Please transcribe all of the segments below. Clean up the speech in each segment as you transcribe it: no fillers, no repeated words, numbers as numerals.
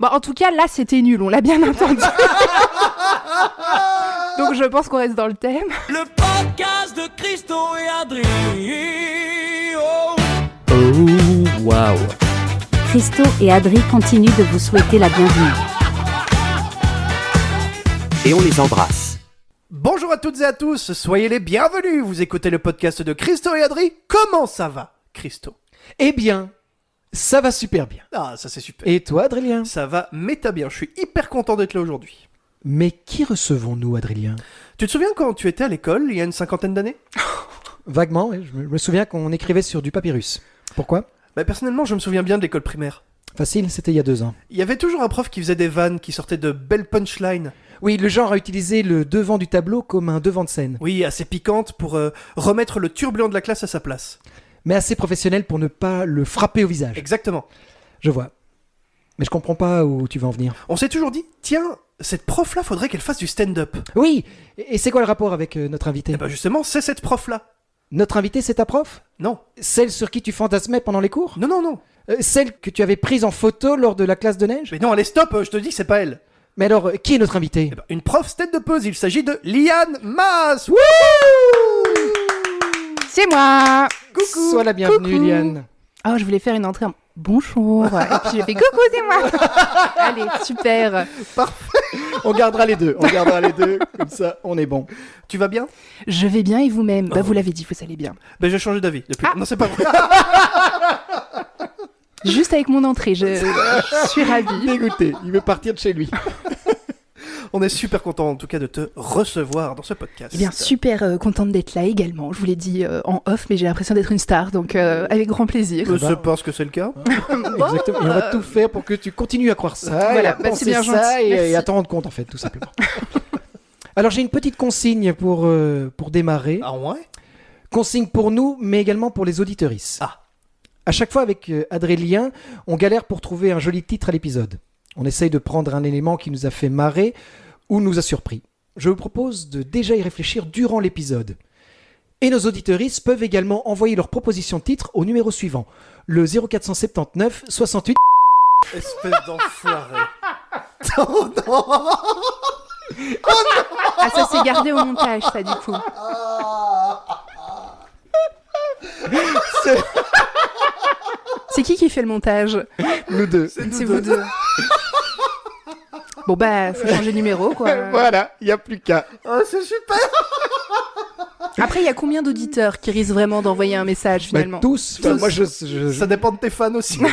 Bon, en tout cas, là, c'était nul, on l'a bien entendu. Donc, je pense qu'on reste dans le thème. Le podcast de Christo et Adri. Oh, waouh. Christo et Adri continuent de vous souhaiter la bienvenue. Et on les embrasse. Bonjour à toutes et à tous, soyez les bienvenus. Vous écoutez le podcast de Christo et Adri. Comment ça va, Christo? Eh bien, ça va super bien. Ah, ça c'est super. Et toi, Adrien? Ça va méta bien, je suis hyper content d'être là aujourd'hui. Mais qui recevons-nous, Adrien? Tu te souviens quand tu étais à l'école, il y a une cinquantaine d'années? Vaguement, oui. Je me souviens qu'on écrivait sur du papyrus. Pourquoi? Personnellement, je me souviens bien de l'école primaire. Facile, c'était il y a 2 ans. Il y avait toujours un prof qui faisait des vannes, qui sortait de belles punchlines. Oui, le genre a utilisé le devant du tableau comme un devant de scène. Oui, assez piquante pour remettre le turbulent de la classe à sa place. Mais assez professionnel pour ne pas le frapper au visage. Exactement. Je vois. Mais je comprends pas où tu veux en venir. On s'est toujours dit, tiens, cette prof-là, faudrait qu'elle fasse du stand-up. Oui, et c'est quoi le rapport avec notre invité? Justement, c'est cette prof-là. Notre invité, c'est ta prof? Non. Celle sur qui tu fantasmais pendant les cours? Non. Celle que tu avais prise en photo lors de la classe de neige? Mais non, allez, stop, je te dis que c'est pas elle. Mais alors, qui est notre invité? Une prof stand-upeuse, il s'agit de Liane Mas. Wouh! C'est moi. Coucou. Sois la bienvenue, Coucou. Liane. Oh, je voulais faire une entrée en bonjour. Et puis j'ai fait coucou, c'est moi. Allez, super. On gardera les deux, comme ça, on est bon. Tu vas bien? Je vais bien et vous-même? Vous l'avez dit, vous allez bien. J'ai changé d'avis depuis. Ah. Non, c'est pas vrai. Juste avec mon entrée, je suis ravie. Dégoûté, il veut partir de chez lui. On est super content en tout cas de te recevoir dans ce podcast. Eh bien, super contente d'être là également. Je vous l'ai dit en off, mais j'ai l'impression d'être une star, donc avec grand plaisir. Je pense que c'est le cas. Exactement, et on va tout faire pour que tu continues à croire ça, Voilà, et à penser c'est bien ça, gentil, et merci. à t'en rendre compte en fait, tout simplement. Alors j'ai une petite consigne pour démarrer. Ah ouais? Consigne pour nous, mais également pour les auditeuristes. Ah. À chaque fois avec Adrien, on galère pour trouver un joli titre à l'épisode. On essaye de prendre un élément qui nous a fait marrer ou nous a surpris. Je vous propose de déjà y réfléchir durant l'épisode. Et nos auditeuristes peuvent également envoyer leurs propositions de titres au numéro suivant, le 0479 68... Espèce d'enfoiré. Non, non. Ah, ça s'est gardé au montage, ça, du coup. C'est qui fait le montage? Nous deux. C'est vous deux. Bon, faut changer de numéro, quoi. Voilà, il n'y a plus qu'à. Oh, c'est super. Après, il y a combien d'auditeurs qui risquent vraiment d'envoyer un message, finalement? Tous. Enfin, moi, Ça dépend de tes fans aussi. Bon,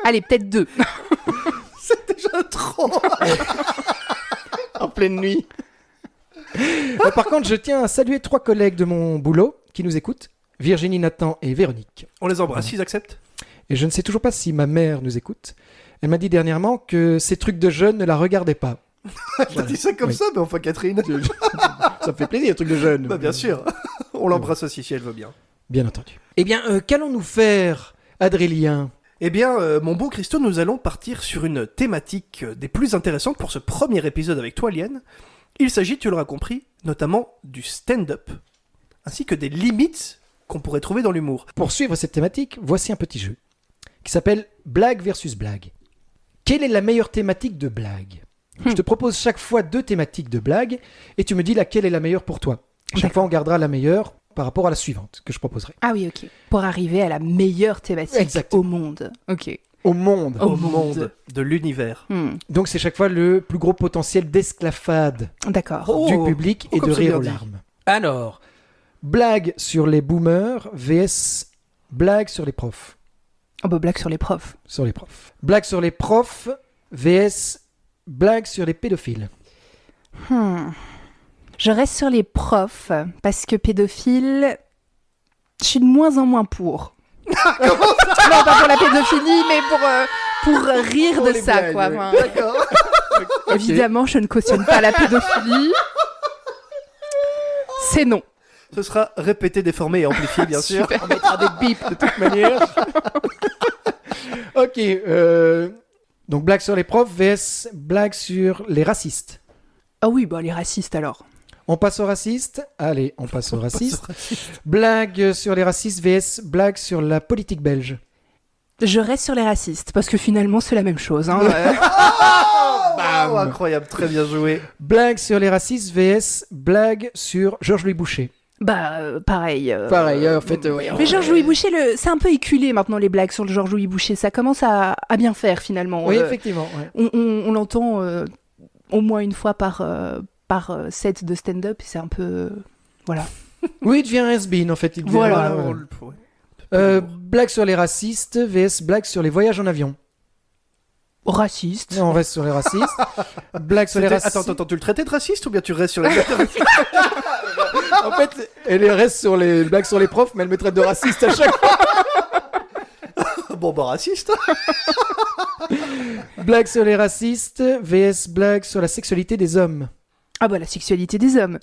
allez, peut-être 2. C'est déjà trop. en pleine nuit. Par contre, je tiens à saluer 3 collègues de mon boulot qui nous écoutent, Virginie, Nathan et Véronique. On les embrasse, ils acceptent. Et je ne sais toujours pas si ma mère nous écoute. Elle m'a dit dernièrement que ces trucs de jeunes ne la regardaient pas. T'as dit ça comme Oui. ça, mais enfin Catherine. Ça me fait plaisir, les trucs de jeunes. Bien sûr. On l'embrasse aussi si elle veut bien. Bien entendu. Eh bien, qu'allons-nous faire, Adrien? Mon bon Christo, nous allons partir sur une thématique des plus intéressantes pour ce premier épisode avec toi, Liane. Il s'agit, tu l'auras compris, notamment du stand-up, ainsi que des limites qu'on pourrait trouver dans l'humour. Pour suivre cette thématique, voici un petit jeu qui s'appelle Blague versus blague. Quelle est la meilleure thématique de blague? Je te propose chaque fois 2 thématiques de blague et tu me dis laquelle est la meilleure pour toi. Chaque fois, on gardera la meilleure par rapport à la suivante que je proposerai. Ah oui, ok. Pour arriver à la meilleure thématique Exactement. au monde. Ok. Au monde. Au Au monde. monde de l'univers. Donc, c'est chaque fois le plus gros potentiel d'esclafade D'accord. Oh. du public et comme de c'est rire bien aux dit. larmes. Alors, blague sur les boomers vs blague sur les profs. Oh bah, blague sur les profs. Sur les profs. Blague sur les profs vs blague sur les pédophiles. Je reste sur les profs parce que pédophile, je suis de moins en moins pour. Non, pas pour la pédophilie, mais pour rire Pour de les ça, blagues, quoi. oui. Enfin, D'accord. évidemment, je ne cautionne pas la pédophilie. C'est non. Ce sera répété, déformé et amplifié, bien sûr. On mettra des bips de toute manière. Ok. Donc, blague sur les profs vs blague sur les racistes. Ah oui, bah les racistes alors. On passe aux racistes. Allez, on passe aux racistes. Blague sur les racistes vs blague sur la politique belge. Je reste sur les racistes, parce que finalement, c'est la même chose. Hein. Oh, incroyable, très bien joué. Blague sur les racistes vs blague sur Georges-Louis Boucher. Pareil. Pareil, en fait, ouais. Mais Georges-Louis Boucher, c'est un peu éculé maintenant, les blagues sur le Georges-Louis Boucher. Ça commence à bien faire, finalement. Oui, effectivement. Ouais. On l'entend au moins une fois par set de stand-up, et c'est un peu... Voilà. Oui, il devient un has-been, en fait. Il devient, Voilà. blague sur les racistes vs blague sur les voyages en avion. Raciste. Non, on reste sur les racistes. Blague sur les racistes. Attends, tu le traitais de raciste ou bien tu restes sur les En fait, elle reste sur les blagues sur les profs, mais elle me traite de raciste à chaque fois. Bon, bah raciste. Blague sur les racistes vs blague sur la sexualité des hommes. Ah bah la sexualité des hommes.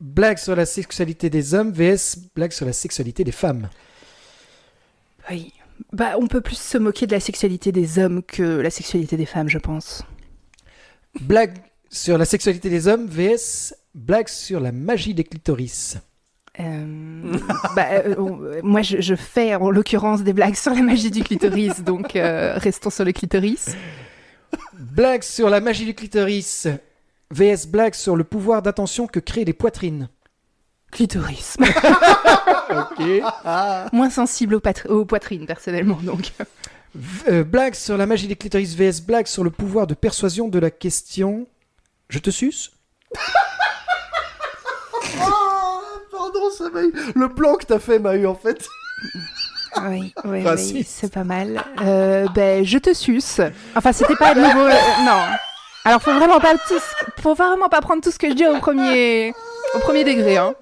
Blague sur la sexualité des hommes vs blague sur la sexualité des femmes. Oui. Bah on peut plus se moquer de la sexualité des hommes que la sexualité des femmes, je pense. Blague sur la sexualité des hommes vs blague sur la magie des clitoris. Moi je fais en l'occurrence des blagues sur la magie du clitoris, donc restons sur le clitoris. Blague sur la magie du clitoris vs blague sur le pouvoir d'attention que créent les poitrines. Clitoris. Ok. Moins sensible aux poitrines, personnellement, donc. Blague sur la magie des clitoris vs blague sur le pouvoir de persuasion de la question « Je te suce ?» Pardon, ça m'a eu... Le blanc que t'as fait m'a eu, en fait. Oui, Raciste. c'est pas mal. Je te suce. Enfin, c'était pas de nouveau... non. Alors, faut vraiment pas prendre tout ce que je dis au premier degré, hein.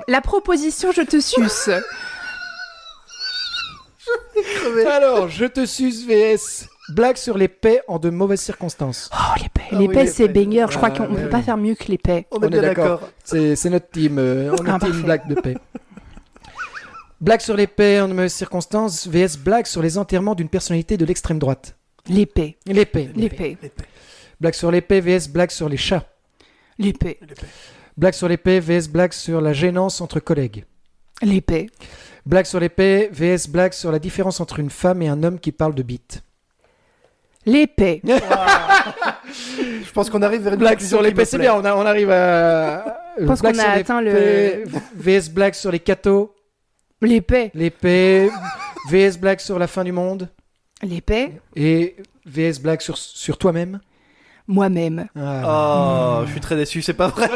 La proposition « je te suce ». Alors, je te suce vs blague sur les paix en de mauvaises circonstances. Oh, les paix. Ah Les oui, paix, les c'est paix. banger. Je crois qu'on ouais, peut pas faire mieux que les paix. On est bien d'accord. C'est notre team. On est team parfait. blague de paix. Blague sur les paix en de mauvaises circonstances vs blague sur les enterrements d'une personnalité de l'extrême droite. Les paix. Les paix. Les paix. Blague sur les paix vs blague sur les chats. Les paix. Blague sur les paix vs blague sur la gênance entre collègues. Les paix. Blague sur les paix vs blague sur la différence entre une femme et un homme qui parle de bite. Les paix. Je pense qu'on arrive vers une Blague conclusion sur les qui paix, me c'est plaît. bien, on arrive à... Je pense Blague qu'on a sur les atteint le- paix vs blague sur les cathos. Les paix. Les paix vs blague sur la fin du monde. Les paix. Et vs blague sur toi-même. Moi-même. Oh, je suis très déçu, c'est pas vrai.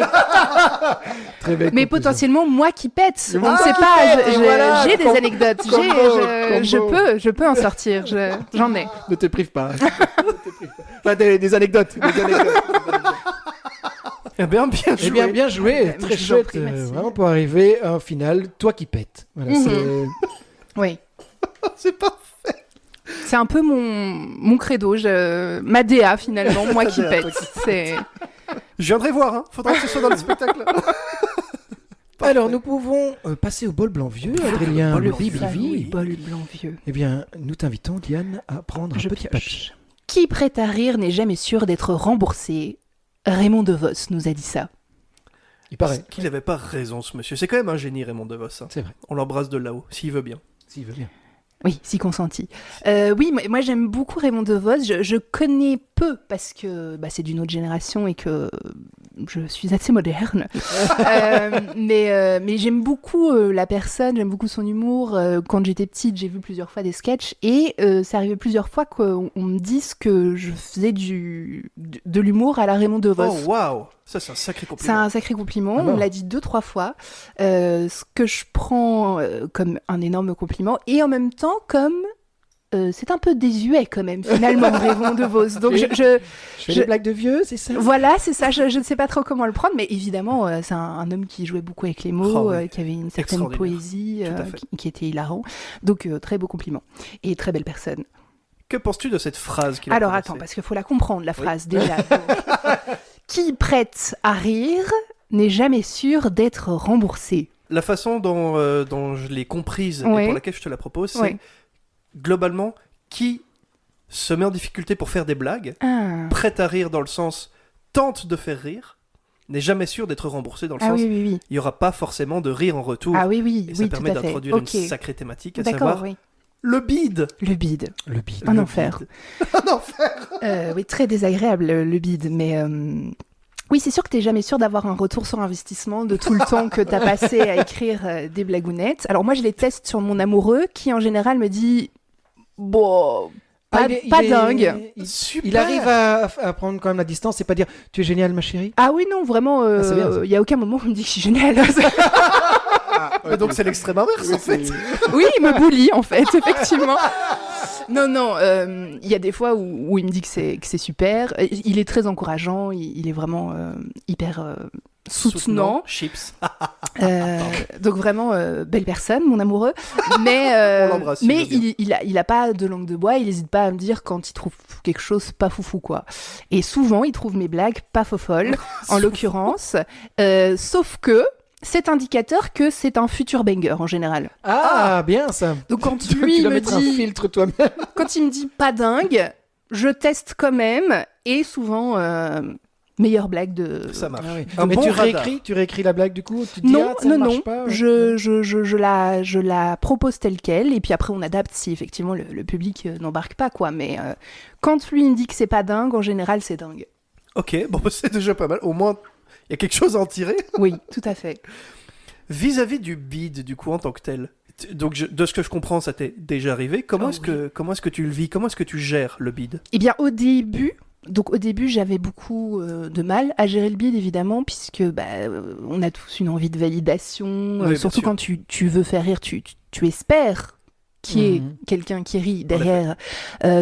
Très belle Mais conclusion. potentiellement, moi qui pète. On ne Ah, sait qui pas. pète, et voilà, J'ai des anecdotes. combo. Je peux en sortir. J'en ai. Ne te prive pas. Enfin, des anecdotes. Eh bien, bien Eh joué. bien, bien joué. Mais Très je vous en chouette. prie, merci. Vraiment pour arriver à un final, toi qui pète. Voilà, Mhm. Oui. C'est pas... C'est un peu mon credo. Ma DA, finalement. Moi qui pète. C'est... Je viendrai voir, hein. Faudra que ce soit dans le spectacle. Alors, nous pouvons passer au bol blanc vieux, Adrien. Bol Le blanc biblivi. Bol blanc vieux. Eh bien, nous t'invitons, Diane, à prendre un Je petit pioche. papier. Qui prête à rire n'est jamais sûr d'être remboursé. Raymond DeVos nous a dit ça. Il paraît. Qu'il avait pas raison, ce monsieur. C'est quand même un génie, Raymond DeVos. Hein. C'est vrai, On l'embrasse de là-haut, s'il veut bien. s'il veut bien. Oui, si consenti. Oui, moi j'aime beaucoup Raymond DeVos. Je connais peu parce que c'est d'une autre génération et que je suis assez moderne. Mais j'aime beaucoup la personne, j'aime beaucoup son humour. Quand j'étais petite, j'ai vu plusieurs fois des sketchs et c'est arrivé plusieurs fois qu'on me dise que je faisais de l'humour à la Raymond DeVos. Oh, waouh. Ça, c'est un sacré C'est compliment. un sacré compliment, Alors. on me l'a dit 2-3 fois, ce que je prends comme un énorme compliment, et en même temps comme c'est un peu désuet quand même, finalement, Raymond DeVos. Donc Je fais des blagues de vieux, c'est ça? voilà, c'est ça, je ne sais pas trop comment le prendre, mais évidemment, c'est un homme qui jouait beaucoup avec les mots, Oh, oui. qui avait une certaine Extraordinaire. poésie, Tout à fait. qui était hilarant. Donc très beau compliment, et très belle personne. Que penses-tu de cette phrase qu'il a Alors prononcée attends, parce qu'il faut la comprendre, la phrase, déjà. Qui prête à rire n'est jamais sûr d'être remboursé. La façon dont je l'ai comprise et Ouais. pour laquelle je te la propose, c'est Ouais. globalement qui se met en difficulté pour faire des blagues, Ah, prête à rire dans le sens tente de faire rire, n'est jamais sûr d'être remboursé dans le ah sens oui, oui, oui. il n'y aura pas forcément de rire en retour. Ah oui, oui, Et ça oui, permet tout à fait. d'introduire Ok. une sacrée thématique, à D'accord, savoir oui. Le bide. Le bide. Le bide. Un Le enfer. bide. Un enfer. Oui, très désagréable le bide, mais oui, c'est sûr que t'es jamais sûr d'avoir un retour sur investissement de tout le temps que t'as passé à écrire des blagounettes. Alors moi, je les teste sur mon amoureux, qui en général me dit bon, pas dingue. Super. Il arrive à prendre quand même la distance et pas dire tu es génial ma chérie. Ah oui, non, vraiment, c'est bien, ça. il y a aucun moment où il me dit que je suis géniale. Mais donc c'est l'extrême inverse en fait. Oui, il me bully en fait, effectivement. Non, il y a des fois où il me dit que c'est super. Il est très encourageant, il est vraiment hyper soutenant. Chips. Donc vraiment belle personne, mon amoureux. Mais On l'embrasse, il mais va bien. il a pas de langue de bois. Il n'hésite pas à me dire quand il trouve quelque chose pas foufou quoi. Et souvent il trouve mes blagues pas fofolles, en l'occurrence. Sauf que c'est indicateur que c'est un futur banger en général. Ah, bien ça. Donc quand Tu lui dois me mettre un dit, filtre toi-même. quand il me dit pas dingue, je teste quand même et souvent meilleure blague de. Ça marche. Ah oui. Un Mais bon tu radar. réécris la blague du coup. Tu te dis, Non, ça ne marche non. pas, Je la propose telle quelle et puis après on adapte si effectivement le public n'embarque pas quoi. Mais quand lui il me dit que c'est pas dingue, en général c'est dingue. Ok, bon c'est déjà pas mal. Au moins il y a quelque chose à en tirer. Oui, tout à fait. Vis-à-vis du bide du coup en tant que tel. Donc de ce que je comprends, ça t'est déjà arrivé. Comment est-ce que tu le vis? Comment est-ce que tu gères le bide? Eh bien, au début, j'avais beaucoup de mal à gérer le bide, évidemment, puisque on a tous une envie de validation. Oui, bien surtout sûr. quand tu veux faire rire, tu espères qu'il y ait Mhm. quelqu'un qui rit derrière.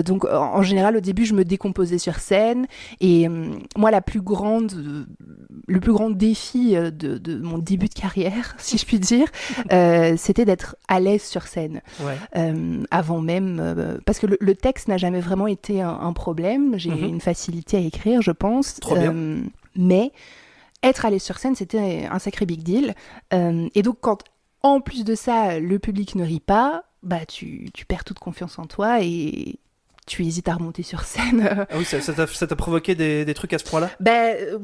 Donc, en général, au début, je me décomposais sur scène. Et moi, le plus grand défi de mon début de carrière, si je puis dire, c'était d'être à l'aise sur scène. Ouais. Avant même, parce que le texte n'a jamais vraiment été un problème. J'ai Mhm. une facilité à écrire, je pense. Trop bien. Mais être à l'aise sur scène, c'était un sacré big deal. Et donc, quand en plus de ça, le public ne rit pas, tu perds toute confiance en toi et tu hésites à remonter sur scène. Ah oui, ça t'a provoqué des trucs à ce point-là?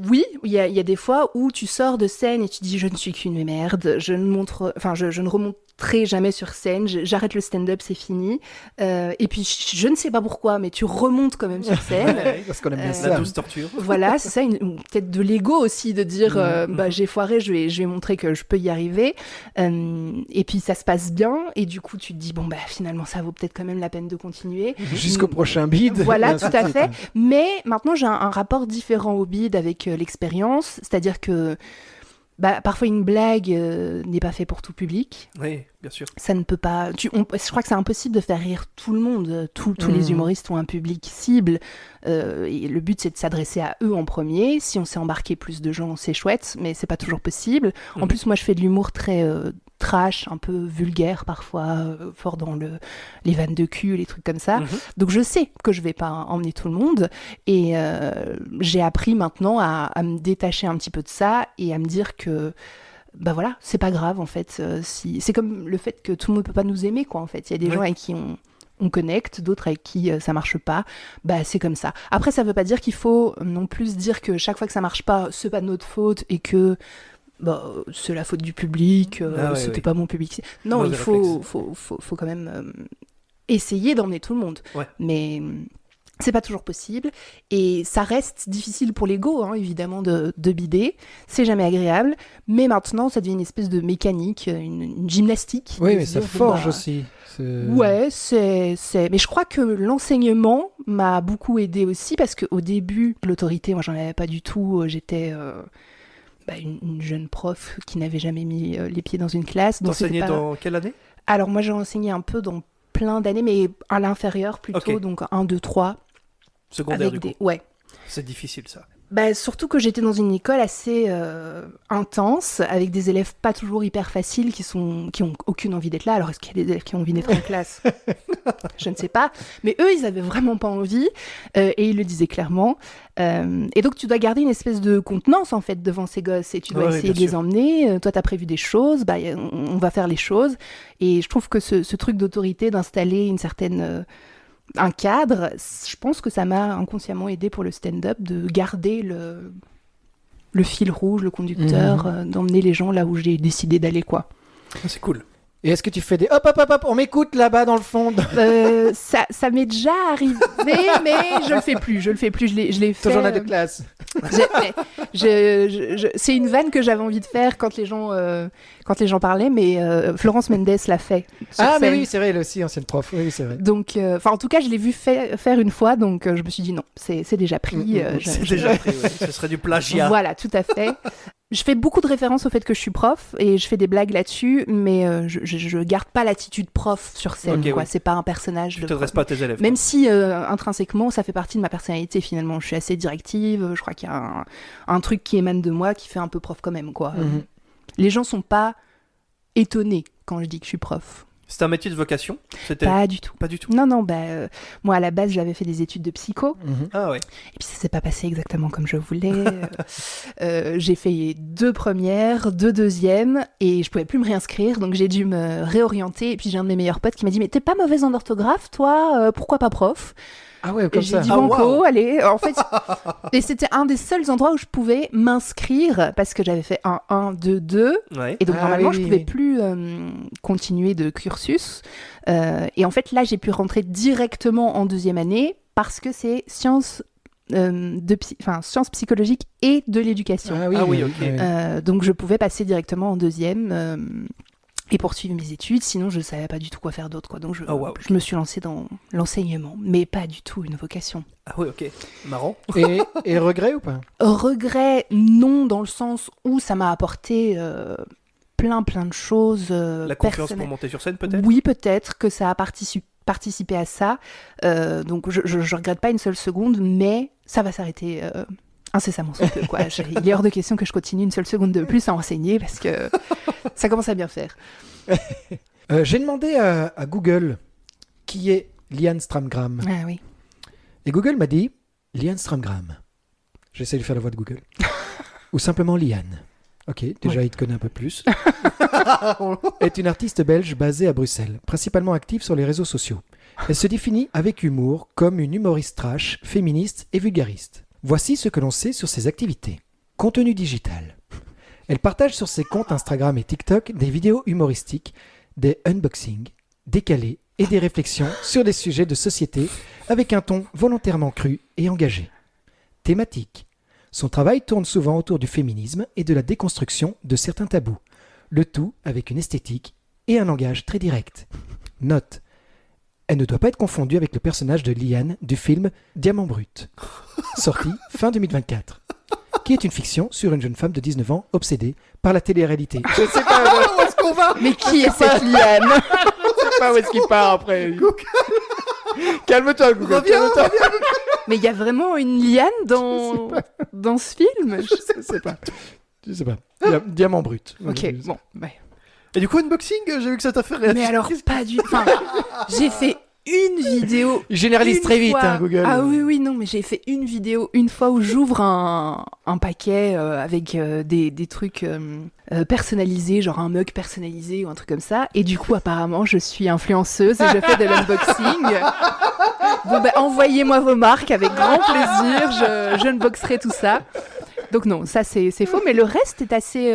Oui, il y a des fois où tu sors de scène et tu dis je ne suis qu'une merde, je ne remonterai jamais sur scène, j'arrête le stand-up, c'est fini. Et puis je ne sais pas pourquoi, mais tu remontes quand même sur scène. Parce qu'on aime bien La ça. La douce torture. Voilà, c'est ça, peut-être de l'ego aussi, de dire j'ai foiré, je vais montrer que je peux y arriver. Et puis ça se passe bien, et du coup tu te dis finalement ça vaut peut-être quand même la peine de continuer. Jusqu'au prochain bide. Voilà, Et ainsi tout de à suite. fait. Mais maintenant, j'ai un rapport différent au bide avec l'expérience. C'est-à-dire que parfois, une blague n'est pas faite pour tout public. Oui, bien sûr. Ça ne peut pas... je crois que c'est impossible de faire rire tout le monde. Tous les humoristes ont un public cible. Et le but, c'est de s'adresser à eux en premier. Si on sait embarquer plus de gens, c'est chouette, mais c'est pas toujours possible. En plus, moi, je fais de l'humour très... trash, un peu vulgaire parfois, fort dans les vannes de cul, les trucs comme ça. Donc je sais que je vais pas emmener tout le monde et j'ai appris maintenant à me détacher un petit peu de ça et à me dire que voilà, c'est pas grave en fait. C'est comme le fait que tout le monde peut pas nous aimer quoi en fait. Il y a des gens avec qui on connecte, d'autres avec qui ça marche pas, c'est comme ça. Après ça veut pas dire qu'il faut non plus dire que chaque fois que ça marche pas, c'est pas de notre faute et que c'est la faute du public, c'était pas mon public. Non, Mauvais il faut quand même essayer d'emmener tout le monde. Ouais. Mais c'est pas toujours possible. Et ça reste difficile pour l'ego, évidemment, de bider. C'est jamais agréable. Mais maintenant, ça devient une espèce de mécanique, une gymnastique. Oui, de mais se ça dire, forge aussi. Ouais, c'est... Mais je crois que l'enseignement m'a beaucoup aidé aussi, parce qu'au début, l'autorité, moi, j'en avais pas du tout. J'étais... une jeune prof qui n'avait jamais mis les pieds dans une classe. T'enseignais dans quelle année? Alors moi j'ai enseigné un peu dans plein d'années, mais à l'inférieur plutôt, Ok. donc 1, 2, 3. Secondaire du coup. Ouais. C'est difficile ça. Surtout que j'étais dans une école assez intense, avec des élèves pas toujours hyper faciles, qui ont aucune envie d'être là. Alors est-ce qu'il y a des élèves qui ont envie d'être en classe? Je ne sais pas. Mais eux, ils avaient vraiment pas envie, et ils le disaient clairement. Et donc tu dois garder une espèce de contenance en fait devant ces gosses, et tu dois essayer de les emmener. Toi, t'as prévu des choses, on va faire les choses. Et je trouve que ce truc d'autorité, d'installer une certaine... un cadre, je pense que ça m'a inconsciemment aidé pour le stand-up de garder le fil rouge, le conducteur, d'emmener les gens là où j'ai décidé d'aller, quoi. C'est cool. Et est-ce que tu fais des hop, hop, hop, hop, on m'écoute là-bas dans le fond? Ça m'est déjà arrivé, mais je le fais plus. Je l'ai fait. Ton journal de classe. C'est une vanne que j'avais envie de faire quand les gens parlaient, mais Florence Mendes l'a fait. sur Ah, mais scène. oui, c'est vrai, elle aussi, ancienne prof. Oui, c'est vrai. Donc, en tout cas, je l'ai vu faire une fois, donc je me suis dit non, c'est déjà pris. C'est déjà pris, ouais. Ce serait du plagiat. Voilà, tout à fait. Je fais beaucoup de références au fait que je suis prof et je fais des blagues là-dessus, mais je garde pas l'attitude prof sur scène. Ok, quoi. oui. C'est pas un personnage Tu de t'adresses prof. pas à tes élèves. Même si intrinsèquement, ça fait partie de ma personnalité finalement. Je suis assez directive. Je crois qu'il y a un truc qui émane de moi qui fait un peu prof quand même, quoi. Mhm. Les gens sont pas étonnés quand je dis que je suis prof. C'est un métier de vocation? C'était Pas du tout. pas du tout. Non, moi à la base j'avais fait des études de psycho. Mhm. Ah ouais. Et puis ça s'est pas passé exactement comme je voulais. J'ai fait 2 premières, 2 deuxièmes, et je pouvais plus me réinscrire, donc j'ai dû me réorienter. Et puis j'ai un de mes meilleurs potes qui m'a dit mais t'es pas mauvaise en orthographe, toi, pourquoi pas prof? Ah ouais, Et comme j'ai ça. dit Ah, banco, wow. allez. En fait, et c'était un des seuls endroits où je pouvais m'inscrire parce que j'avais fait un 1, 2, 2. Ouais. Et donc Ah normalement, oui, je oui, pouvais oui. plus continuer de cursus. Et en fait, là, j'ai pu rentrer directement en 2e année parce que c'est sciences psychologiques et de l'éducation. Ah oui, ok. Donc je pouvais passer directement en 2e et poursuivre mes études. Sinon, je ne savais pas du tout quoi faire d'autre, quoi. Donc je me suis lancée dans l'enseignement, mais pas du tout une vocation. Ah oui, ok. Marrant. Et regret ou pas? Regret, non, dans le sens où ça m'a apporté plein de choses La confiance pour personnelles. monter sur scène, peut-être? Oui, peut-être que ça a participé à ça. Donc je regrette pas une seule seconde, mais ça va s'arrêter incessamment sous peu, quoi. Il est hors de question que je continue une seule seconde de plus à enseigner parce que ça commence à bien faire. J'ai demandé à Google qui est Liane Stramgram. Ah oui. Et Google m'a dit Liane Stramgram. J'essaie de faire la voix de Google. Ou simplement Liane. Ok, déjà il te connaît un peu plus. Est une artiste belge basée à Bruxelles, principalement active sur les réseaux sociaux. Elle se définit avec humour comme une humoriste trash, féministe et vulgariste. Voici ce que l'on sait sur ses activités. Contenu digital. Elle partage sur ses comptes Instagram et TikTok des vidéos humoristiques, des unboxings, décalés et des réflexions sur des sujets de société avec un ton volontairement cru et engagé. Thématique. Son travail tourne souvent autour du féminisme et de la déconstruction de certains tabous, le tout avec une esthétique et un langage très direct. Note. Elle ne doit pas être confondue avec le personnage de Liane du film Diamant Brut, sorti fin 2024, qui est une fiction sur une jeune femme de 19 ans obsédée par la télé-réalité. Je ne sais pas Où est-ce qu'on va? Mais qui est cette Liane? où est-ce qu'il part après. Calme-toi, Google. Reviens, calme-toi. Mais il y a vraiment une Liane dans ce film? Je sais pas. Diamant Brut. Ok, bon. Ouais. Et du coup, unboxing, j'ai vu que ça t'a fait réagir. Mais alors, pas du... Enfin, j'ai fait une vidéo... Il généralise une très vite, fois. hein, Google. Ah oui, non, mais j'ai fait une vidéo une fois où j'ouvre un paquet avec des trucs personnalisés, genre un mug personnalisé ou un truc comme ça. Et du coup, apparemment, je suis influenceuse et je fais de l'unboxing. Bon, envoyez-moi vos marques avec grand plaisir, je unboxerai tout ça. Donc non, ça c'est faux, mais le reste est assez...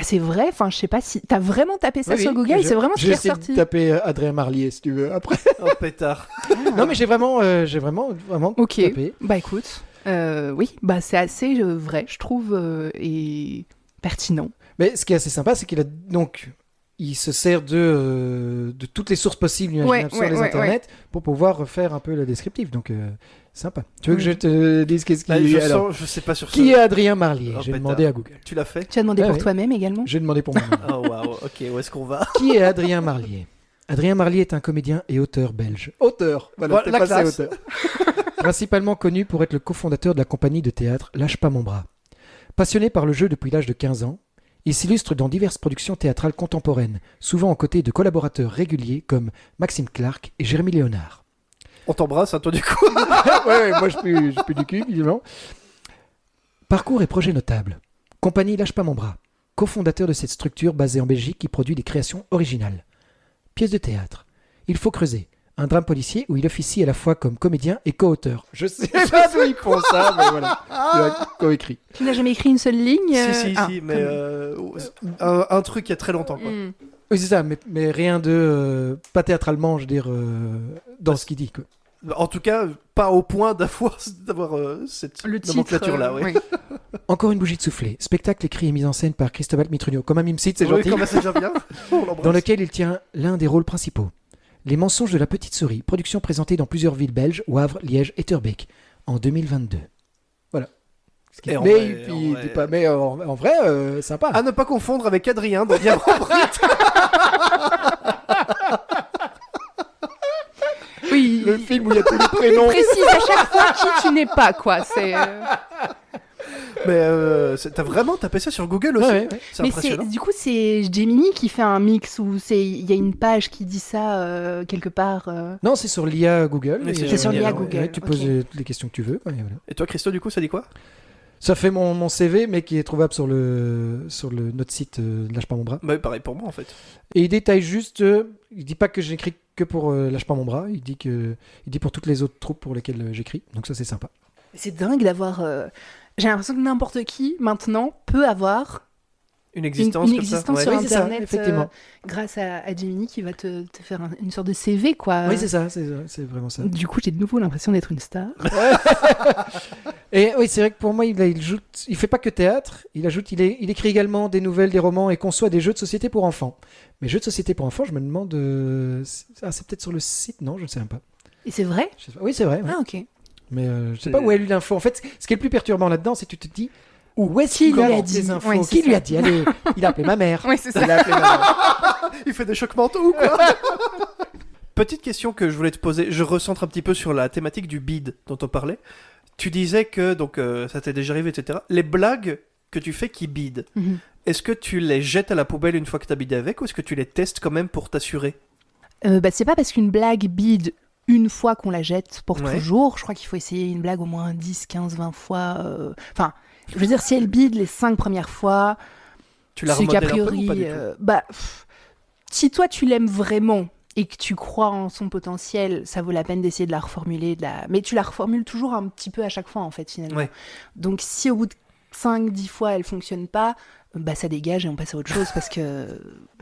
C'est vrai, enfin je sais pas si t'as vraiment tapé ça sur Google, c'est vraiment ce qui est J'ai ressorti. essayé de taper Adrien Marlier si tu veux après. Oh pétard. Non mais j'ai vraiment Ok, tapé. bah écoute, oui, bah c'est assez vrai, je trouve, et pertinent. Mais ce qui est assez sympa, c'est qu'il a donc il se sert de toutes les sources possibles imaginables sur les internets pour pouvoir faire un peu le descriptif. Donc sympa. Tu veux que je te dise qu'est-ce qu'il Là, alors, je sais pas sur qui est ça. Adrien Marlier? Oh, J'ai pétard. demandé à Google. Tu l'as fait? Tu as demandé Ouais, pour ouais. toi-même également? J'ai demandé pour moi-même. Oh waouh, ok, où est-ce qu'on va? Qui est Adrien Marlier? Adrien Marlier est un comédien et auteur belge. Auteur, Voilà, t'es la passé classe. auteur. Principalement connu pour être le cofondateur de la compagnie de théâtre Lâche pas mon bras. Passionné par le jeu depuis l'âge de 15 ans, il s'illustre dans diverses productions théâtrales contemporaines, souvent aux côtés de collaborateurs réguliers comme Maxime Clark et Jérémy Léonard. On t'embrasse, hein, toi du coup. ouais, moi je pue du cul, évidemment. Parcours et projets notables. Compagnie Lâche pas mon bras. Cofondateur de cette structure basée en Belgique qui produit des créations originales. Pièce de théâtre. Il faut creuser. Un drame policier où il officie à la fois comme comédien et co-auteur. Je sais pas d'où ils font ça, mais voilà. Il a co-écrit. Tu n'as jamais écrit une seule ligne Si, mais un truc il y a très longtemps quoi. Oui, c'est ça, mais rien de... pas théâtralement, je veux dire, dans ce qu'il dit, quoi. En tout cas, pas au point d'avoir cette Le titre. nomenclature-là. Oui. Encore une bougie de soufflé. Spectacle écrit et mis en scène par Cristobal Mitrugno. Comme un mime-site, c'est Oui, gentil. comme ça, déjà bien. On l'embrasse. Dans lequel il tient l'un des rôles principaux. Les mensonges de la petite souris. Production présentée dans plusieurs villes belges, Wavre, Liège et Turbeek, en 2022. Voilà. Et en Mais, vrai, puis, en vrai- dis pas, mais en vrai, sympa. À ne pas confondre avec Adrien dans Diamant Brut. Oui. Le film où il y a tous les prénoms. Précise à chaque fois qui tu n'es pas, quoi. C'est. Mais t'as vraiment tapé ça sur Google aussi. Ouais. C'est Mais impressionnant. du coup, c'est Gemini qui fait un mix où il y a une page qui dit ça quelque part. Non, c'est sur l'IA Google. Mais et, c'est sur l'IA ouais, Google, ouais, tu poses ok. les questions que tu veux. Ouais, voilà. Et toi, Christo, du coup, ça dit quoi? Ça fait mon CV, mais qui est trouvable sur notre site Lâche pas mon bras. Bah, pareil pour moi, en fait. Et il détaille juste, il dit pas que j'écris que pour Lâche pas mon bras, il dit pour toutes les autres troupes pour lesquelles j'écris. Donc ça c'est sympa. C'est dingue d'avoir. J'ai l'impression que n'importe qui maintenant peut avoir Une existence une comme existence ça. sur Oui, c'est ça, Internet effectivement. grâce à Gemini qui va te faire une sorte de CV, quoi. Oui, c'est ça, c'est vraiment ça. Du coup, j'ai de nouveau l'impression d'être une star. Et oui, c'est vrai que pour moi, il ajoute, il fait pas que théâtre, il il écrit également des nouvelles, des romans et conçoit des jeux de société pour enfants. Mais jeux de société pour enfants, je me demande, c'est peut-être sur le site, non, je ne sais même pas. Et c'est vrai? Je sais pas. Oui, c'est vrai. Ouais. Ah, ok. Mais je sais pas où est l'info. En fait, ce qui est le plus perturbant là-dedans, c'est que tu te dis où est-ce qu'il lui a a dit des infos? Ouais, c'est Qui lui ça. a dit? Allez, il a appelé ma mère. Oui, c'est ça. Il a appelé ma mère. Il fait des chocs mentaux ou quoi? Petite question que je voulais te poser. Je recentre un petit peu sur la thématique du bide dont on parlait. Tu disais que donc ça t'est déjà arrivé, etc. Les blagues que tu fais qui bident, Mhm. est-ce que tu les jettes à la poubelle une fois que t'as bidé avec ou est-ce que tu les testes quand même pour t'assurer? C'est pas parce qu'une blague bide une fois qu'on la jette pour Ouais. toujours. Je crois qu'il faut essayer une blague au moins 10, 15, 20 fois. Enfin, je veux dire, si elle bide les 5 premières fois, Tu la c'est qu'a remodèles un peu ou priori, pas du tout? si toi tu l'aimes vraiment et que tu crois en son potentiel, ça vaut la peine d'essayer de la reformuler. Mais tu la reformules toujours un petit peu à chaque fois, en fait, finalement. Ouais. Donc si au bout de 5, 10 fois elle fonctionne pas, ça dégage et on passe à autre chose parce que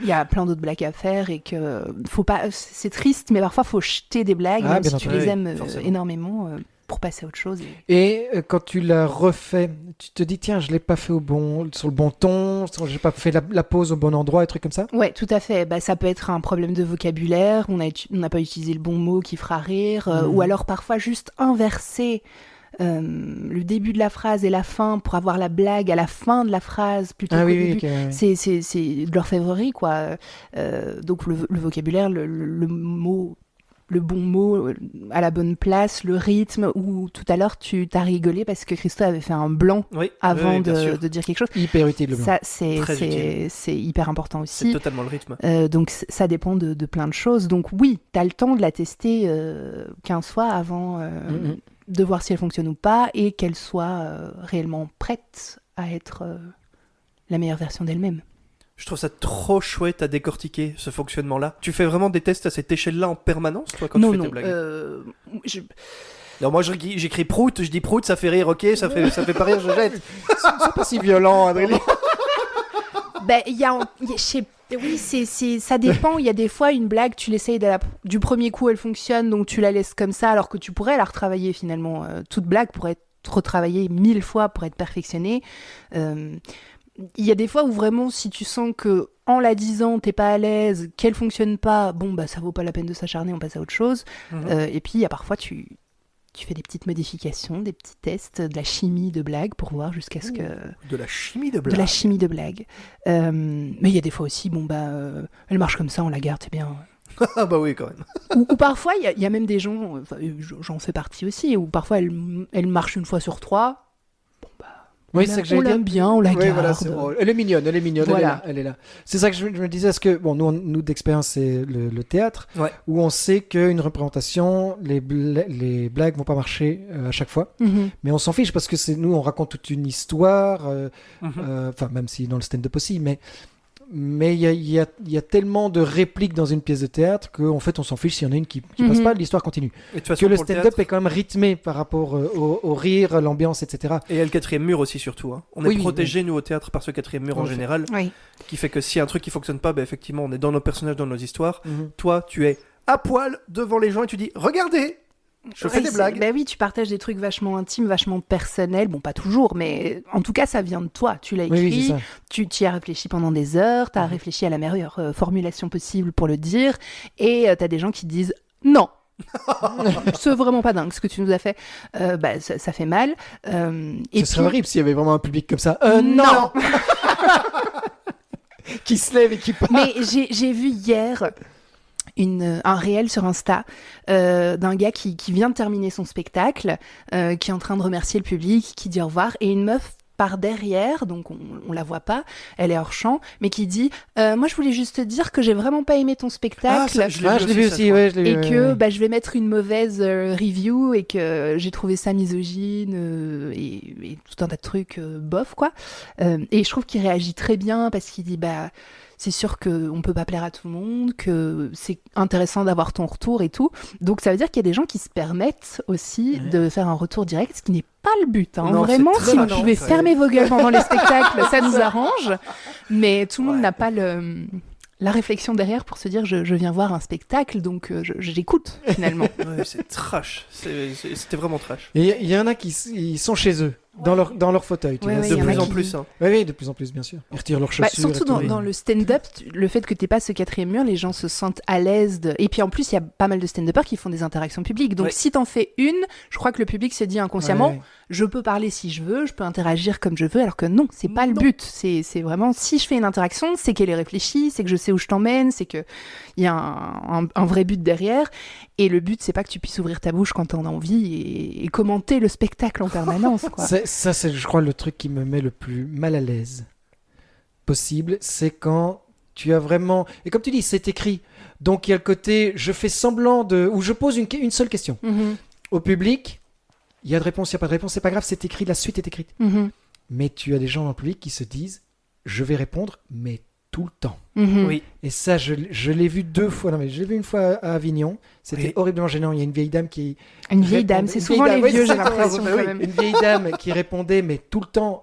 il y a plein d'autres blagues à faire et que faut pas. C'est triste, mais parfois faut jeter des blagues, Ah, même bien si tu entendu. les Oui, aimes forcément. énormément, pour passer à autre chose. Et quand tu la refais, tu te dis tiens, je l'ai pas fait sur le bon ton, j'ai pas fait la pause au bon endroit, et trucs comme ça. Ouais, tout à fait. Ça peut être un problème de vocabulaire, on n'a pas utilisé le bon mot qui fera rire, ou alors parfois juste inverser le début de la phrase et la fin pour avoir la blague à la fin de la phrase plutôt Ah qu'au oui, début. ok, ouais. C'est de l'orfèvrerie, quoi. Donc le vocabulaire, le mot, le bon mot à la bonne place, le rythme, ou tout à l'heure tu t'as rigolé parce que Christo avait fait un blanc Oui, avant oui, bien sûr. de dire quelque chose. Hyper utile le blanc. Ça, Très utile. c'est hyper important C'est aussi. totalement le rythme. Donc ça dépend de plein de choses. Donc oui, tu as le temps de la tester 15 fois avant Mhm. de voir si elle fonctionne ou pas et qu'elle soit réellement prête à être la meilleure version d'elle-même. Je trouve ça trop chouette à décortiquer ce fonctionnement-là. Tu fais vraiment des tests à cette échelle-là en permanence, toi, quand non, tu fais non. tes blagues? Je- Non, moi j'écris prout, je dis prout, ça fait rire, ok, ça fait pas rire, je jette. C'est pas si violent, Adrien. je sais- oui, ça dépend. Il y a des fois, une blague, tu l'essayes du premier coup, elle fonctionne, donc tu la laisses comme ça, alors que tu pourrais la retravailler finalement. Toute blague pourrait être retravaillée 1000 fois pour être perfectionnée. Il y a des fois où vraiment, si tu sens que en la disant, t'es pas à l'aise, qu'elle fonctionne pas, ça vaut pas la peine de s'acharner, on passe à autre chose. Mhm. Et puis, il y a parfois, tu fais des petites modifications, des petits tests, de la chimie de blague pour voir jusqu'à ce que... De la chimie de De blague. la chimie de blague. Mais il y a des fois aussi, elle marche comme ça, on la garde, c'est bien. Ah bah oui, quand même. Ou parfois, il y a même des gens, j'en fais partie aussi, où parfois elle marche une fois sur 3. Oui, c'est ça que On j'allais dire. l'aime bien, on la Oui, garde. voilà, c'est drôle. Elle est mignonne, Voilà. elle est là. C'est ça que je me disais, parce que, bon, nous d'expérience, c'est le théâtre, Ouais. où on sait qu'une représentation, les blagues vont pas marcher à chaque fois, Mhm. mais on s'en fiche, parce que nous, on raconte toute une histoire, Mhm. enfin, même si dans le stand-up aussi, mais mais il y a tellement de répliques dans une pièce de théâtre qu'en fait on s'en fiche s'il y en a une qui passe pas, l'histoire continue. Et de toute façon, Que le pour stand-up théâtre- est quand même rythmé par rapport au rire, l'ambiance, etc. Et il y a le quatrième mur aussi, surtout. Hein. On est Oui, protégés, nous, au théâtre, par ce quatrième mur En en effet. général, Oui. qui fait que s'il y a un truc qui fonctionne pas, effectivement, on est dans nos personnages, dans nos histoires. Mhm. Toi, tu es à poil devant les gens et tu dis « Regardez, je fais Oui, des c'est- blagues ». Bah oui, tu partages des trucs vachement intimes, vachement personnels. Bon, pas toujours, mais en tout cas, ça vient de toi. Tu l'as Oui, écrit, oui, c'est ça. tu y as réfléchi pendant des heures, tu as réfléchi à la meilleure formulation possible pour le dire, et tu as des gens qui disent non. C'est vraiment pas dingue ce que tu nous as fait. Bah, ça fait mal. Et Ce serait horrible s'il y avait vraiment un public comme ça. Non Qui se lève et qui part. Mais j'ai vu hier un réel sur Insta d'un gars qui vient de terminer son spectacle, qui est en train de remercier le public, qui dit au revoir, et une meuf par derrière, donc on la voit pas, elle est hors champ, mais qui dit moi je voulais juste te dire que j'ai vraiment pas aimé ton spectacle. ça, je l'ai Je l'ai vu ça, aussi, je crois. ouais, je l'ai Et vu. que ouais. bah, je vais mettre une mauvaise review et que j'ai trouvé ça misogyne et tout un tas de trucs bof quoi. Et je trouve qu'il réagit très bien parce qu'il dit bah c'est sûr qu'on peut pas plaire à tout le monde, que c'est intéressant d'avoir ton retour et tout. Donc ça veut dire qu'il y a des gens qui se permettent aussi de faire un retour direct, ce qui n'est pas le but. Hein. Non, Vraiment, c'est très si vous malin, pouvez ça. fermer vos gueules pendant les spectacles, ça nous arrange. Mais tout le monde n'a pas la réflexion derrière pour se dire je viens voir un spectacle, donc j'écoute finalement. Ouais, c'est trash. C'était vraiment trash. Et il y en a ils sont chez eux, dans leur fauteuil. Tu Ouais, vois. ouais, De il y en a plus en qui- plus. Hein. Oui, de plus en plus, bien sûr. Ils retirent leurs Bah, chaussures. surtout et tout. dans le stand-up, le fait que t'aies pas ce quatrième mur, les gens se sentent à l'aise. Et puis en plus, il y a pas mal de stand-uppers qui font des interactions publiques. Donc Ouais. si t'en fais une, je crois que le public se dit inconsciemment, Ouais. je peux parler si je veux, je peux interagir comme je veux, alors que non, c'est pas le Non. but. C'est vraiment, si je fais une interaction, c'est qu'elle est réfléchie, c'est que je sais où je t'emmène, c'est qu'il y a un vrai but derrière. Et le but, c'est pas que tu puisses ouvrir ta bouche quand t'en as envie et commenter le spectacle en permanence. Quoi. Ça, c'est, je crois, le truc qui me met le plus mal à l'aise possible. C'est quand tu as vraiment... Et comme tu dis, c'est écrit. Donc il y a le côté, je fais semblant de... Ou je pose une seule question. Mhm, Au public, il y a de réponse, il n'y a pas de réponse, c'est pas grave, c'est écrit, la suite est écrite. mhm, Mais tu as des gens dans le public qui se disent, je vais répondre, mais tout le temps. mhm. Oui. Et ça, je l'ai vu 2 fois. Non, mais je l'ai vu une fois à Avignon. C'était Oui. horriblement gênant. Il y a une vieille dame qui... Une vieille dame, répondait- c'est une souvent vieille les dame, vieux, ouais, j'ai c'est ça, l'impression bah quand oui. même. Une vieille dame qui répondait, mais tout le temps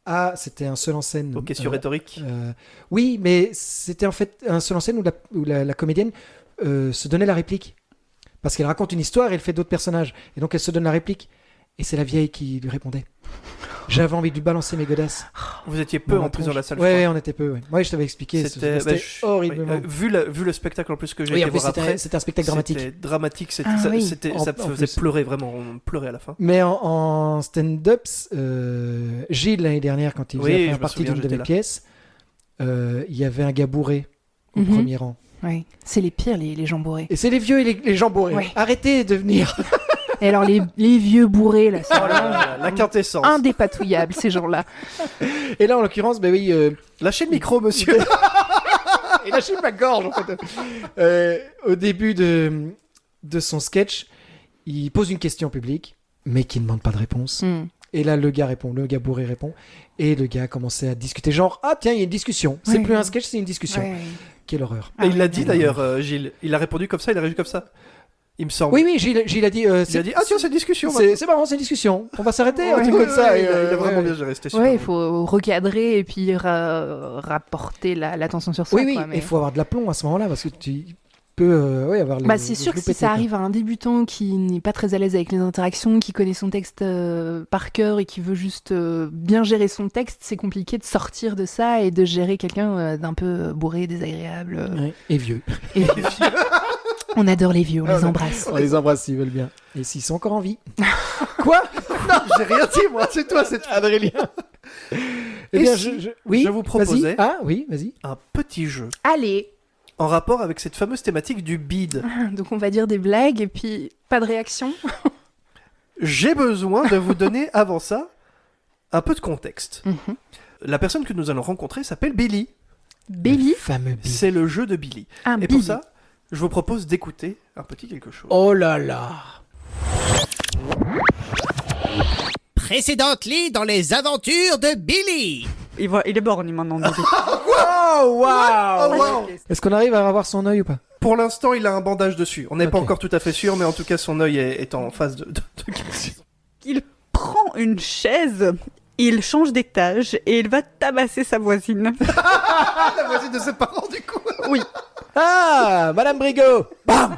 à... C'était un seul en scène. Aux questions rhétoriques. Oui, mais c'était en fait un seul en scène où la comédienne se donnait la réplique. Parce qu'elle raconte une histoire et elle fait d'autres personnages. Et donc elle se donne la réplique. Et c'est la vieille qui lui répondait. J'avais envie de lui balancer mes godasses. Vous étiez peu Dans en la plus tronche. dans la salle. Ouais, je ouais, crois. on était peu. Ouais. Moi, je t'avais expliqué. C'était horriblement. vu le spectacle en plus que j'ai Oui, été en plus, voir après. c'était un spectacle dramatique. C'était dramatique. Ah oui. Ça En faisait plus. pleurer vraiment. On pleurait à la fin. Mais en stand-ups, Gilles, l'année dernière, quand il faisait Oui, la je première me partie souviens, d'une de j'étais mes là. pièces, il y avait un gars bourré au Mhm. premier rang. Oui, c'est les pires, les gens bourrés. Et c'est les vieux et les gens bourrés. Ouais. Arrêtez de venir. Et alors, les vieux bourrés, là, c'est Oh là là, la quintessence. indépatouillable, ces gens-là. Et là, en l'occurrence, ben oui. Lâchez le micro, monsieur. Et lâchez ma gorge, en fait. Au début de son sketch, il pose une question au public, mais qui ne demande pas de réponse. Hmm. Et là, le gars bourré répond. Et le gars a commencé à discuter, genre, ah tiens, il y a une discussion. C'est Ouais. plus un sketch, c'est une discussion. Ouais. Quelle horreur. Et il l'a ouais. dit d'ailleurs, Gilles. Il a répondu comme ça, il a réagi comme ça. Il me semble. Oui, Gilles a dit. Il a dit ah tiens, c'est une discussion. c'est marrant, c'est une discussion. On va s'arrêter, un Ouais, truc Ouais, comme ça. ouais, et, il a vraiment ouais. bien géré. C'était super Ouais, il drôle. faut recadrer et puis rapporter l'attention sur soi. Oui, quoi, il mais- faut avoir de l'aplomb à ce moment-là parce que tu peux avoir les. Bah, c'est les sûr que loupés si ça de quelqu'un. arrive à un débutant qui n'est pas très à l'aise avec les interactions, qui connaît son texte par cœur et qui veut juste bien gérer son texte, c'est compliqué de sortir de ça et de gérer quelqu'un d'un peu bourré, désagréable. Ouais. Et vieux. Et on adore les vieux, on les Ah, embrasse. On les embrasse s'ils veulent bien. Et s'ils sont encore en vie. Quoi J'ai rien dit moi, c'est toi, c'est Adrélien. Et bien, si oui, je vous proposais- vas-y. Ah oui, vas-y. un petit jeu Allez, en rapport avec cette fameuse thématique du bide. donc on va dire des blagues et puis pas de réaction. J'ai besoin de vous donner avant ça un peu de contexte. Mhm. La personne que nous allons rencontrer s'appelle Billy. Billy, Le fameux Billy. C'est le jeu de Billy. un Et Billy. pour ça, je vous propose d'écouter un petit quelque chose. Oh là là. Précédently dans les aventures de Billy. Il est borgne maintenant, Billy. Oh, waouh! Oh, wow. Est-ce qu'on arrive à avoir son œil ou pas? Pour l'instant, il a un bandage dessus. On n'est pas Ok. encore tout à fait sûr, mais en tout cas, son œil est en phase de Il prend une chaise, il change d'étage et il va tabasser sa voisine. la voisine de ses parents, du coup. Oui. Ah, Madame Brigot! Bam!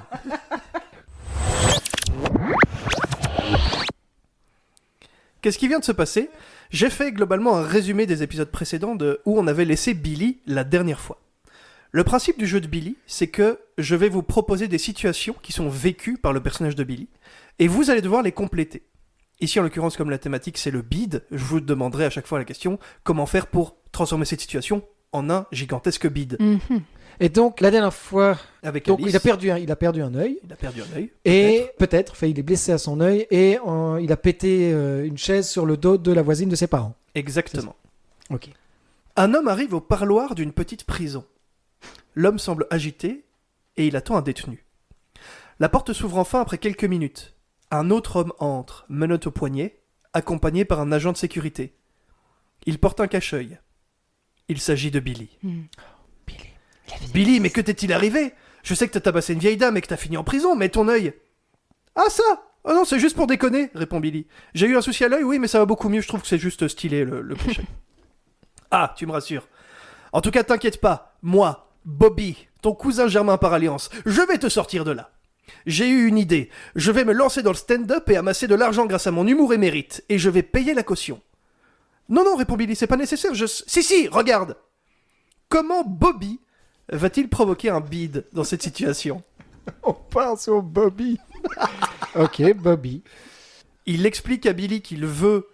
Qu'est-ce qui vient de se passer? J'ai fait globalement un résumé des épisodes précédents où on avait laissé Billy la dernière fois. Le principe du jeu de Billy, c'est que je vais vous proposer des situations qui sont vécues par le personnage de Billy, et vous allez devoir les compléter. Ici, en l'occurrence, comme la thématique c'est le bide, je vous demanderai à chaque fois la question, comment faire pour transformer cette situation en un gigantesque bide. Mhm. Et donc, la dernière fois, Avec donc, Alice, il a perdu un œil. il a perdu un œil. Et peut-être, il est blessé à son œil et il a pété une chaise sur le dos de la voisine de ses parents. Exactement. Ok. Un homme arrive au parloir d'une petite prison. L'homme semble agité et il attend un détenu. La porte s'ouvre enfin après quelques minutes. Un autre homme entre, menotte au poignet, accompagné par un agent de sécurité. Il porte un cache-œil. Il s'agit de Billy. Billy, mais que t'est-il arrivé? Je sais que t'as tabassé une vieille dame et que t'as fini en prison, mais ton œil... Ah ça? Oh non, c'est juste pour déconner, répond Billy. J'ai eu un souci à l'œil, oui, mais ça va beaucoup mieux, je trouve que c'est juste stylé le cache-œil. Ah, tu me rassures. En tout cas, t'inquiète pas, moi, Bobby, ton cousin germain par alliance, je vais te sortir de là. J'ai eu une idée, je vais me lancer dans le stand-up et amasser de l'argent grâce à mon humour et mérite, et je vais payer la caution. Non, non, répond Billy, c'est pas nécessaire, Si, regarde. Comment Bobby va-t-il provoquer un bide dans cette situation? On pense au Bobby. Ok, Bobby. Il explique à Billy qu'il veut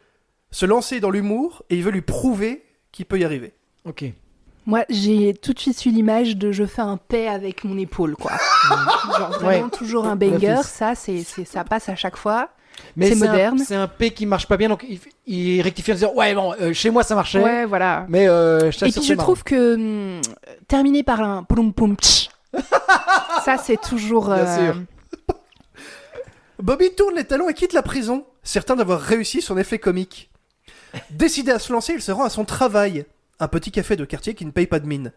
se lancer dans l'humour et il veut lui prouver qu'il peut y arriver. Ok. Moi, j'ai tout de suite eu l'image de je fais un paix avec mon épaule, quoi. Genre vraiment Ouais. toujours un banger, L'office. ça, ça passe à chaque fois. Mais C'est moderne. C'est un P qui marche pas bien, donc il rectifie en disant ouais bon, chez moi ça marchait, Ouais, voilà. mais je Et t'assure puis c'est je trouve que terminer par un poum poum tch, ça c'est toujours. Bien sûr. Bobby tourne les talons et quitte la prison, certain d'avoir réussi son effet comique. Décidé à se lancer, il se rend à son travail, un petit café de quartier qui ne paye pas de mine.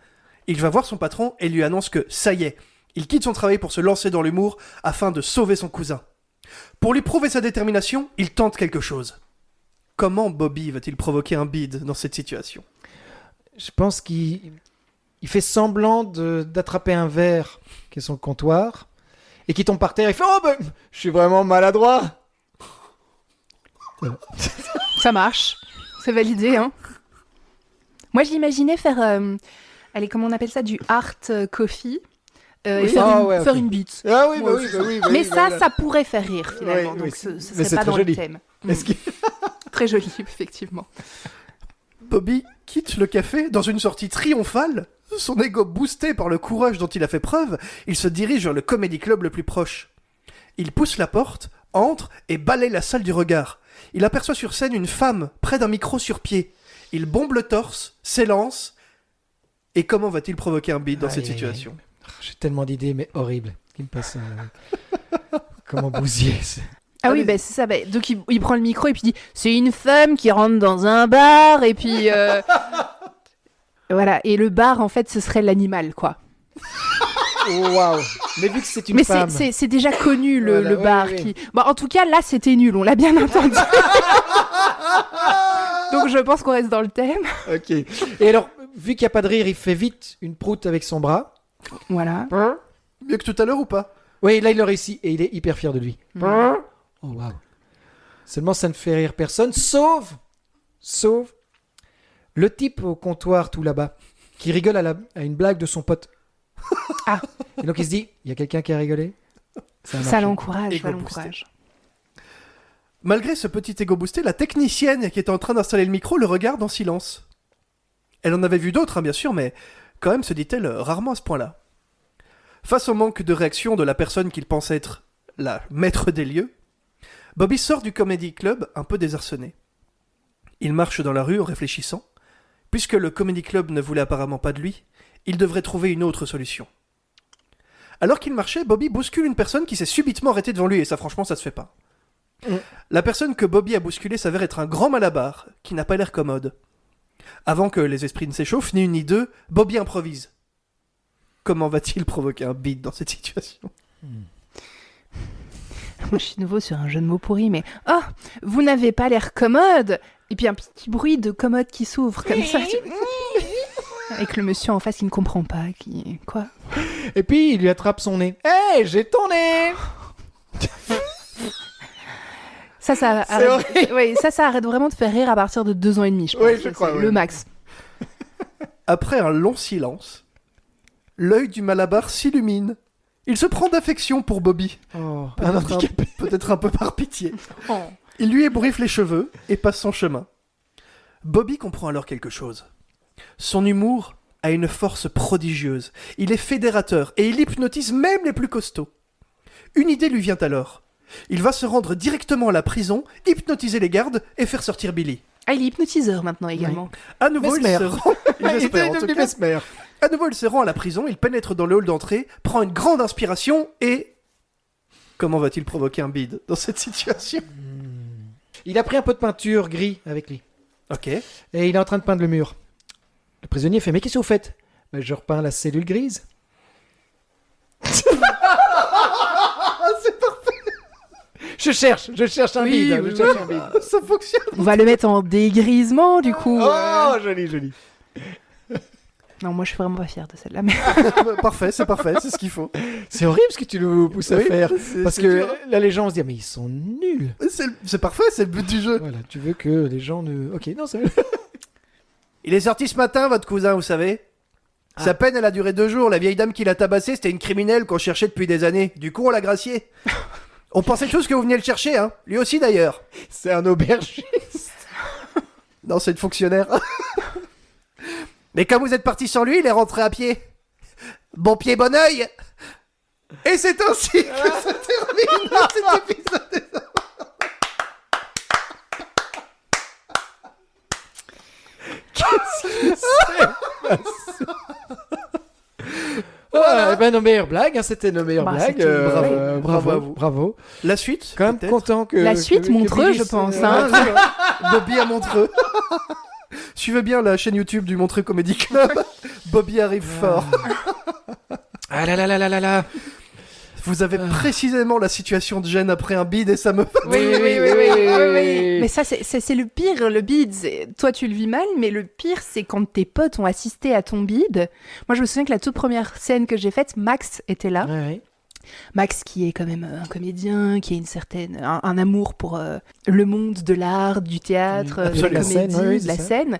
Il va voir son patron et lui annonce que ça y est, il quitte son travail pour se lancer dans l'humour afin de sauver son cousin. Pour lui prouver sa détermination, il tente quelque chose. Comment Bobby va-t-il provoquer un bide dans cette situation? Je pense qu'il fait semblant d'attraper un verre qui est sur le comptoir et qui tombe par terre. Il fait oh ben je suis vraiment maladroit. Ça marche, c'est validé, hein. Moi je l'imaginais faire, allez comment on appelle ça, du art coffee. Et Oui. faire, Ah une, ouais, faire ok. une bite. Ah oui Moi bah oui aussi. bah oui. Mais ça pourrait faire rire finalement, Oui, donc oui. ce Mais serait c'est pas très dans joli. le thème. Est-ce qu'il- Très joli, effectivement. Bobby quitte le café dans une sortie triomphale. Son ego boosté par le courage dont il a fait preuve, il se dirige vers le comedy club le plus proche. Il pousse la porte, entre et balaye la salle du regard. Il aperçoit sur scène une femme près d'un micro sur pied. Il bombe le torse, s'élance. Et comment va-t-il provoquer un beat dans cette Aïe, aïe, situation? J'ai tellement d'idées mais horribles qui me passent. Comment bousiller Ah oui, Allez. bah, c'est ça. Bah, donc il prend le micro et puis il dit c'est une femme qui rentre dans un bar et puis voilà. Et le bar en fait ce serait l'animal quoi. Waouh. Mais vu que c'est une Mais femme. c'est déjà connu le, Voilà, le oui, bar oui. qui. Bon en tout cas là c'était nul, on l'a bien entendu. Donc je pense qu'on reste dans le thème. Ok. Et alors vu qu'il n'y a pas de rire, il fait vite une proute avec son bras. Voilà. Mieux que tout à l'heure ou pas? Oui, là il le réussit et il est hyper fier de lui. Oh waouh. Seulement ça ne fait rire personne, sauf le type au comptoir tout là-bas qui rigole à une blague de son pote. Ah. Et donc il se dit, il y a quelqu'un qui a rigolé. Ça a Ça marché. l'encourage, Ego ça boosté. l'encourage. Malgré ce petit ego boosté, la technicienne qui était en train d'installer le micro le regarde en silence. Elle en avait vu d'autres, hein, bien sûr, mais quand même se dit-elle rarement à ce point-là. Face au manque de réaction de la personne qu'il pensait être la maître des lieux, Bobby sort du comedy club un peu désarçonné. Il marche dans la rue en réfléchissant. Puisque le comedy club ne voulait apparemment pas de lui, il devrait trouver une autre solution. Alors qu'il marchait, Bobby bouscule une personne qui s'est subitement arrêtée devant lui, et ça franchement ça se fait pas. La personne que Bobby a bousculée s'avère être un grand malabar qui n'a pas l'air commode. Avant que les esprits ne s'échauffent, ni une ni deux, Bobby improvise. Comment va-t-il provoquer un bide dans cette situation ? Je suis nouveau sur un jeu de mots pourri, mais oh, vous n'avez pas l'air commode. Et puis un petit bruit de commode qui s'ouvre comme ça. Avec le monsieur en face qui ne comprend pas, qui quoi. Et puis il lui attrape son nez. Hé, j'ai ton nez. Ça arrête. Oui, ça arrête vraiment de faire rire à partir de 2 ans et demi, je pense. Oui, je crois, C'est oui. le max. Après un long silence, l'œil du Malabar s'illumine. Il se prend d'affection pour Bobby. Oh, Peut-être un peu par pitié. Oh. Il lui ébouriffe les cheveux et passe son chemin. Bobby comprend alors quelque chose. Son humour a une force prodigieuse. Il est fédérateur et il hypnotise même les plus costauds. Une idée lui vient alors. Il va se rendre directement à la prison, hypnotiser les gardes et faire sortir Billy. Ah, il est hypnotiseur maintenant également. À nouveau, il Mesmer. se rend... Il J'espère, était en tout devenu cas. Mesmer. À nouveau, il se rend à la prison, il pénètre dans le hall d'entrée, prend une grande inspiration et... Comment va-t-il provoquer un bide dans cette situation ? Il a pris un pot de peinture gris avec lui. Ok. Et il est en train de peindre le mur. Le prisonnier fait, mais qu'est-ce que vous faites ? Ben, je repeins la cellule grise. C'est parfait. Je cherche un Oui, bide. oui, Je cherche un bide. Ça fonctionne. On va le mettre en dégrisement du coup. Oh, joli, joli. Non, moi je suis vraiment pas fière de celle-là. Mais... Parfait, c'est ce qu'il faut. C'est horrible ce que tu nous pousses à Oui, faire. c'est- Parce c'est que dur. là, les gens vont se dire, mais ils sont nuls. C'est parfait, c'est le but du jeu. Voilà, tu veux que les gens ne... Ok, non, c'est... Il est sorti ce matin, votre cousin, vous savez. Sa peine, elle a duré 2 jours. La vieille dame qui l'a tabassé, c'était une criminelle qu'on cherchait depuis des années. Du coup, on l'a gracié. On pensait tous que vous veniez le chercher, hein. Lui aussi, d'ailleurs. C'est un aubergiste. Non, c'est une fonctionnaire. Mais quand vous êtes parti sans lui, il est rentré à pied. Bon pied, bon oeil. Et c'est ainsi que se termine cet épisode. Voilà. Ben, nos meilleures blagues, hein, c'était nos meilleures Bah, blagues. c'était- bravo, bravo à vous. Bravo. La suite, Quand même peut-être. content que... La suite, que Montreux, Billy je se- pense, hein. Bobby à Montreux. Suivez bien la chaîne YouTube du Montreux Comedy Club. Bobby arrive fort. Ah là là là là là là. Vous avez précisément la situation de gêne après un bide et ça me... Mais ça, c'est le pire, le bide. Toi, tu le vis mal, mais le pire, c'est quand tes potes ont assisté à ton bide. Moi, je me souviens que la toute première scène que j'ai faite, Max était là. Ouais. Max, qui est quand même un comédien, qui a un amour pour le monde de l'art, du théâtre, de la Absolument. comédie, La scène, oui, de la c'est ça. scène.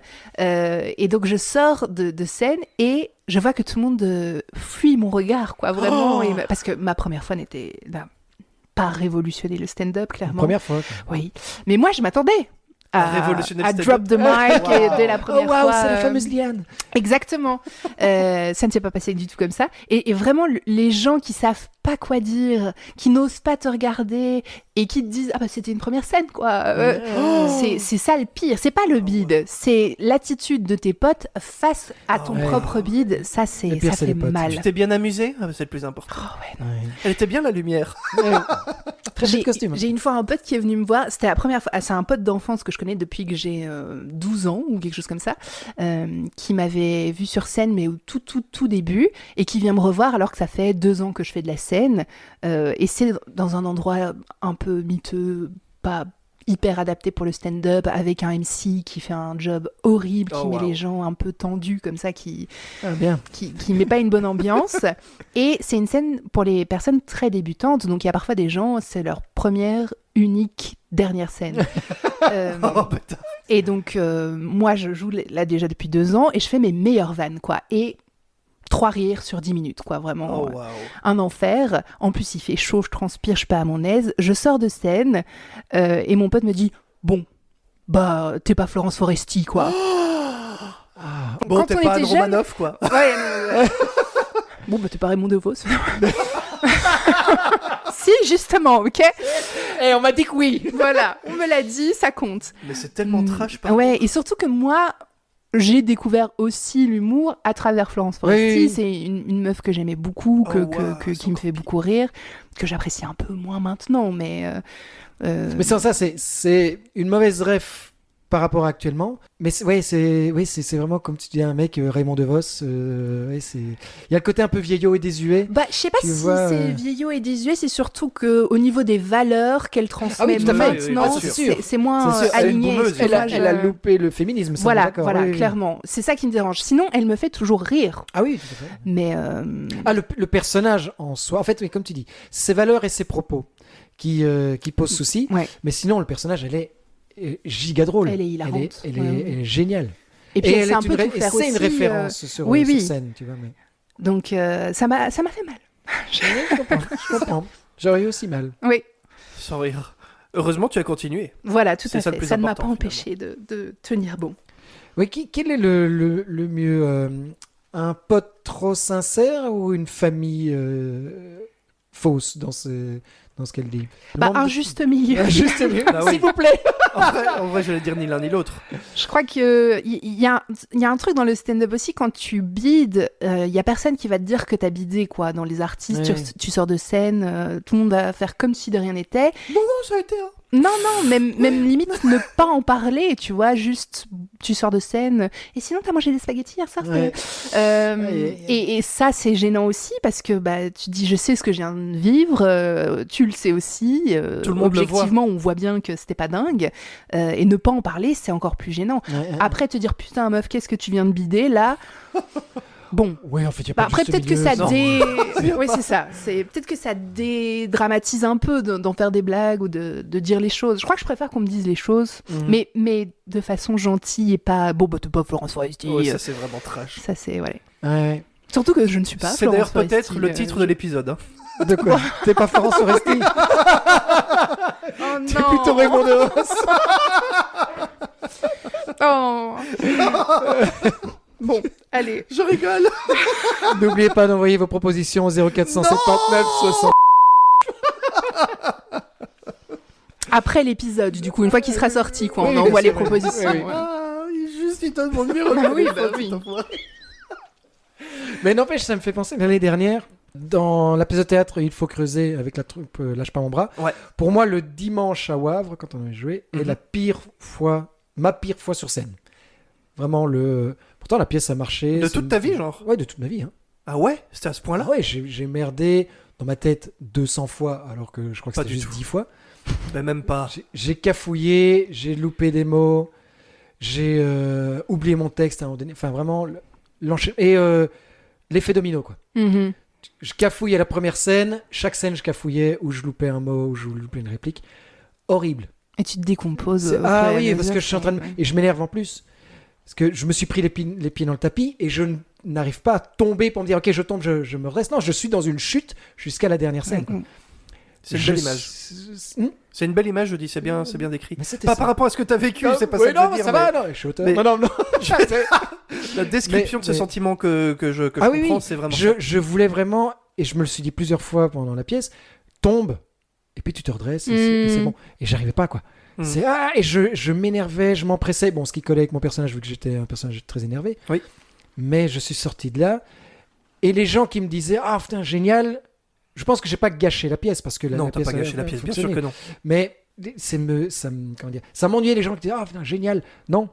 Et donc, je sors de scène et je vois que tout le monde fuit mon regard, quoi, vraiment. Oh Parce que ma première fois n'était pas révolutionner le stand-up, clairement. Première fois. quoi. Oui. Mais moi, je m'attendais à révolutionner le à stand-up. drop the mic et dès la première Oh waouh, fois. c'est la fameuse liane. Exactement. Ça ne s'est pas passé du tout comme ça. Et vraiment, les gens qui savent pas quoi dire, qui n'osent pas te regarder et qui te disent ah bah c'était une première scène quoi. C'est ça le pire. C'est pas le bide, c'est l'attitude de tes potes face à ton Ouais. propre bide. Ça c'est Le pire, ça c'est fait les potes. mal. Tu t'es bien amusé ? Ah, c'est le plus important. Oh, ouais, Ouais. Elle était bien la lumière. Très J'ai joli costume. j'ai une fois un pote qui est venu me voir, c'était la première fois, c'est un pote d'enfance que je connais depuis que j'ai 12 ans ou quelque chose comme ça, qui m'avait vu sur scène mais au tout début et qui vient me revoir alors que ça fait 2 ans que je fais de la scène et c'est dans un endroit un peu miteux, pas hyper adapté pour le stand-up, avec un MC qui fait un job horrible, qui Oh, met wow. les gens un peu tendus comme ça, qui Ah, bien. met pas une bonne ambiance. Et c'est une scène pour les personnes très débutantes, donc il y a parfois des gens, c'est leur première, unique, dernière scène. Oh putain. Et donc, moi, je joue là déjà depuis 2 ans, et je fais mes meilleures vannes, quoi. Et 3 rires sur 10 minutes, quoi, vraiment. Oh waouh. Un enfer. En plus, il fait chaud, je transpire, je suis pas à mon aise. Je sors de scène, et mon pote me dit, bon, bah, t'es pas Florence Foresti, quoi. Ah, Bon, Quand t'es on pas était Anne jeune- Romanoff, quoi. Ouais, non, bon, bah, t'es pas Raymond DeVos. Si, justement, ok. Et on m'a dit que oui. Voilà, on me l'a dit, ça compte. Mais c'est tellement trash, par Ouais, et surtout que moi, j'ai découvert aussi l'humour à travers Florence Foresti. Oui. C'est une meuf que j'aimais beaucoup, Oh, wow, qui me fait beaucoup rire, que j'apprécie un peu moins maintenant, mais... Mais sans ça, c'est une mauvaise ref par rapport à actuellement. Mais c'est vraiment comme tu dis, un mec, Raymond DeVos. Il y a le côté un peu vieillot et désuet. Bah, je sais pas Tu si vois, c'est vieillot et désuet, c'est surtout qu'au niveau des valeurs qu'elle transmet tout à fait. maintenant, Oui, bien sûr. c'est moins C'est sûr, elle est aligné. boumeuse, tu Elle vois, a loupé le féminisme, ça, on est Voilà, d'accord. voilà, oui, oui. clairement. C'est ça qui me dérange. Sinon, elle me fait toujours rire. Ah oui, tout à fait. Mais Ah, le personnage en soi, en fait, oui, comme tu dis, ses valeurs et ses propos qui posent souci. ouais. Mais sinon, le personnage, elle est giga drôle. Elle est hilarante. Elle est, Ouais. elle est géniale. Et puis, Et elle elle sait un est peu une, tout faire c'est une aussi, référence sur oui. scène, tu vois. Mais... Donc, ça m'a fait mal. Je comprends. J'aurais eu aussi mal. Oui, Sans rire. Heureusement, tu as continué. voilà, tout C'est à ça le fait. plus Ça ne m'a important, pas empêché de tenir bon. Oui, quel est le mieux un pote trop sincère ou une famille fausse dans ce qu'elle dit? Bah, un juste milieu. Un juste milieu, Ah oui. s'il vous plaît. En vrai, j'allais dire ni l'un ni l'autre. Je crois qu'il y a un truc dans le stand-up aussi, quand tu bides, il y a personne qui va te dire que t'as bidé, quoi. Dans les artistes, Ouais. tu sors de scène, tout le monde va faire comme si de rien n'était. Non, ça a été. Hein. Non, même limite ne pas en parler, tu vois, juste tu sors de scène. Et sinon, t'as mangé des spaghettis hier soir. Ouais. Et ça, c'est gênant aussi parce que bah, tu dis, je sais ce que je viens de vivre, tu le sais aussi. Tout le monde le voit. objectivement, on voit bien que c'était pas dingue. Et ne pas en parler, c'est encore plus gênant. Après, te dire, putain, meuf, qu'est-ce que tu viens de bider là? Bon. Ouais, en fait, y a Bah, pas après, juste peut-être que milieu, ça oui, c'est ça. C'est peut-être que ça dédramatise un peu d'en faire des blagues ou de dire les choses. Je crois que je préfère qu'on me dise les choses, mais de façon gentille et pas bon, bah t'es pas Florence Foresti. Ouais, ça, c'est vraiment trash. Ça, c'est ouais. Ouais. Surtout que je ne suis pas. C'est d'ailleurs Florence peut-être Foresti, le titre de l'épisode. Hein. De quoi? T'es pas Florence Foresti? Oh T'es non. plutôt Raymond DeVos. Oh. Bon, allez. Je rigole. N'oubliez pas d'envoyer vos propositions au 0479 60. Après l'épisode, du coup, une fois qu'il sera sorti, quoi, Oui, on envoie bien les sûr, propositions. oui, oui. Ouais. Ah, il te demande numéro. Ah oui, bah oui. Mais n'empêche, ça me fait penser l'année dernière, dans la pièce de théâtre Il faut creuser avec la troupe Lâche pas mon bras. Ouais. Pour moi, le dimanche à Wavre, quand on avait joué, est ma pire fois sur scène. Vraiment, pourtant la pièce a marché. De toute ta vie, genre? Ouais, de toute ma vie. Hein. Ah ouais? C'était à ce point-là? Ah ouais, j'ai merdé dans ma tête 200 fois, alors que je crois que Pas c'était du juste tout. 10 fois. Ben même pas. J'ai cafouillé, j'ai loupé des mots, j'ai oublié mon texte à un moment donné. Enfin, vraiment, et l'effet domino, quoi. Mhm. Je cafouillais la première scène, chaque scène je cafouillais, ou je loupais un mot, ou je loupais une réplique. Horrible. Et tu te décomposes. Ah oui, parce que je suis en train de... Et je m'énerve en plus. Parce que je me suis pris les pieds dans le tapis, et je n'arrive pas à tomber pour me dire, ok, je tombe, je me redresse. Non, je suis dans une chute jusqu'à la dernière scène. quoi. C'est une belle image. C'est une belle image, je dis, c'est bien décrit. Mais c'était Pas ça. par rapport à ce que t'as vécu, Non, c'est pas oui, ça que je non, veux dire. ça va, non, je suis auteur. mais- Non. La description de ces Mais- sentiments que je Ah oui, comprends, oui. c'est vraiment ça. Je voulais vraiment, et je me le suis dit plusieurs fois pendant la pièce, tombe, et puis tu te redresses, et c'est bon. Et j'arrivais pas, quoi. Mm. Et je m'énervais, je m'empressais. Bon, ce qui collait avec mon personnage, vu que j'étais un personnage très énervé. Oui. Mais je suis sorti de là, et les gens qui me disaient, ah putain, génial, je pense que j'ai pas gâché la pièce, parce que Non, la t'as pièce pas gâché a la pièce, bien sûr fonctionné. que non. Mais ça m'ennuyait les gens qui disaient, ah putain, génial. Non,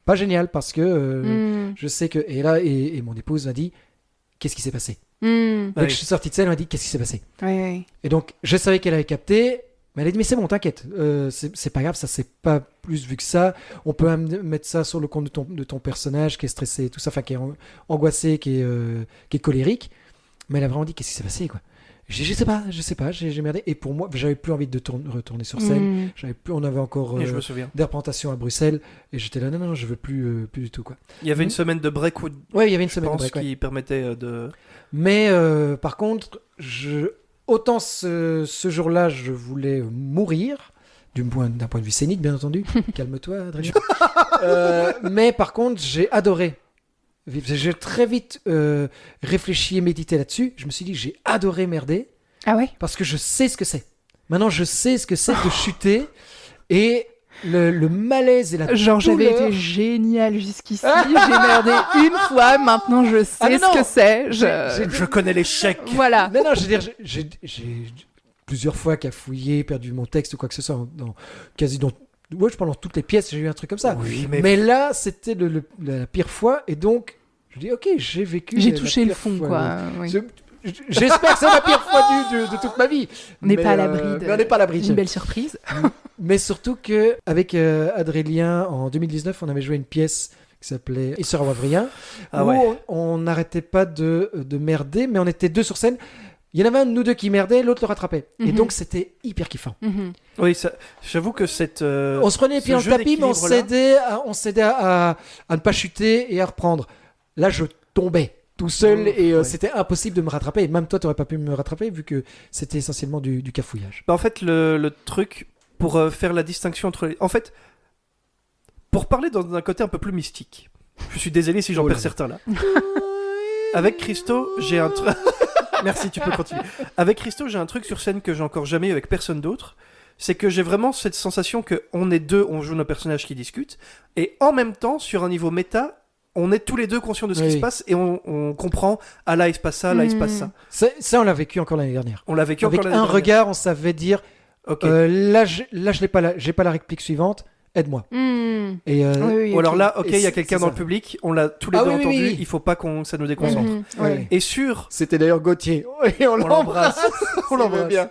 pas génial, parce que je sais que... Et là, et mon épouse m'a dit, qu'est-ce qui s'est passé? Dès Ouais. que je suis sorti de scène, elle m'a dit, qu'est-ce qui s'est passé? Ouais. Et donc, je savais qu'elle avait capté, mais elle a dit, mais c'est bon, t'inquiète, c'est pas grave, ça c'est pas plus vu que ça. On peut mettre ça sur le compte de ton personnage qui est stressé, tout ça, enfin qui est angoissé, qui est colérique. Mais elle a vraiment dit, qu'est-ce qui s'est passé, quoi? Je sais pas, j'ai merdé. Et pour moi, j'avais plus envie de retourner sur scène. On avait encore Et je me souviens. des représentations à Bruxelles, et j'étais là, non, je veux plus du tout, quoi. Il y avait une semaine de break, Ouais, il y avait une je semaine de pense, break, ouais. qui permettait de... Mais par contre, autant ce jour-là, je voulais mourir, d'un point de vue scénique, bien entendu. Calme-toi, Adrien. Mais par contre, j'ai adoré. J'ai très vite réfléchi et médité là-dessus. Je me suis dit, j'ai adoré merder, Ah ouais? parce que je sais ce que c'est. Maintenant, je sais ce que c'est de chuter, et le malaise et la Genre, j'avais douleur. été génial jusqu'ici, j'ai merdé une fois, maintenant je sais mais non. ce que c'est. Je connais l'échec. Voilà. Non, je veux dire, j'ai plusieurs fois cafouillé, perdu mon texte ou quoi que ce soit, quasi dans Ouais, je pense dans toutes les pièces, j'ai eu un truc comme ça. Oui, mais là, c'était la pire fois, et donc, je dis, ok, j'ai vécu. J'ai la touché le pire fond, fois, quoi. Oui. J'espère que c'est la pire fois de toute ma vie. On n'est Mais, pas à l'abri mais on n'est pas à l'abri. d'une belle surprise. Mais surtout que avec Adrien, en 2019, on avait joué une pièce qui s'appelait Il sera Wavrien, Ah où ouais. on n'arrêtait pas de merder, mais on était deux sur scène. Il y en avait un de nous deux qui merdait, l'autre le rattrapait. Et Mhm. donc, c'était hyper kiffant. Mhm. Oui, j'avoue que cette. On se prenait les pieds ce dans le jeu tapis, mais on d'équilibre-là- cédait à ne pas chuter et à reprendre. Là, je tombais tout seul et ouais. c'était impossible de me rattraper. Et même toi, tu n'aurais pas pu me rattraper vu que c'était essentiellement du cafouillage. Bah, en fait, le truc, pour faire la distinction entre les. En fait, pour parler dans un côté un peu plus mystique, je suis désolé si j'en Oh perds là. certains là. Avec Christo, j'ai un truc. Merci, tu peux continuer. Avec Christo, j'ai un truc sur scène que j'ai encore jamais eu avec personne d'autre. C'est que j'ai vraiment cette sensation que on est deux, on joue nos personnages qui discutent, et en même temps, sur un niveau méta, on est tous les deux conscients de ce qui Oui. se passe et on comprend. Ah là, il se passe ça, là, il se passe ça. Ça, on l'a vécu encore l'année dernière. On l'a vécu Avec encore un l'année dernière. regard, on savait dire Ok. là, j'ai j'ai pas la réplique suivante, aide-moi. Mhm. Et Oui, oui, Ou alors ok. là, ok, Et il y a c'est quelqu'un dans ça. le public, on l'a tous les Ah deux oui, oui, entendu, oui. il faut pas que ça nous déconcentre. Mhm. Ouais. Ouais. Et sur, C'était d'ailleurs Gauthier. Et on l'embrasse. On l'embrasse bien.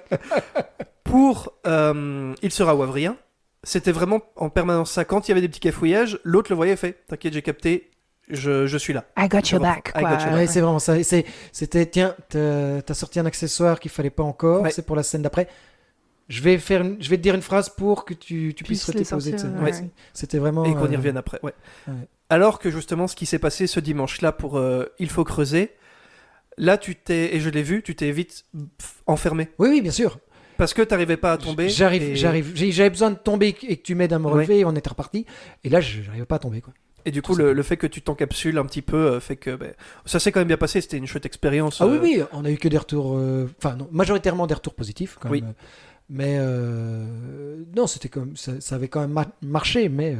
pour Il sera Wavrien, c'était vraiment en permanence ça. Quand il y avait des petits cafouillages, l'autre le voyait et fait t'inquiète, j'ai capté, je suis là. I got your back. I Quoi. got your Ouais, c'est vraiment ça. Et c'était, tiens, t'as sorti un accessoire qu'il fallait pas encore, Ouais. c'est pour la scène d'après. Je vais te dire une phrase pour que tu puisses les reposer. sortir, ouais. C'était vraiment. Et qu'on y revienne après, ouais. Ouais. Alors que justement, ce qui s'est passé ce dimanche-là pour Il faut creuser, là et je l'ai vu, tu t'es vite enfermé. Oui, oui, bien sûr. Parce que t'arrivais pas à tomber. J'arrive. et- J'avais besoin de tomber et que tu m'aides à me relever et on était reparti. Et là, j'arrivais pas à tomber, quoi. Et du coup, le fait que tu t'encapsules un petit peu fait que ça s'est quand même bien passé. C'était une chouette expérience. Ah oui, oui, on a eu que des retours. Enfin, non, majoritairement des retours positifs, quand Oui. même. Mais non, c'était comme ça avait quand même marché, mais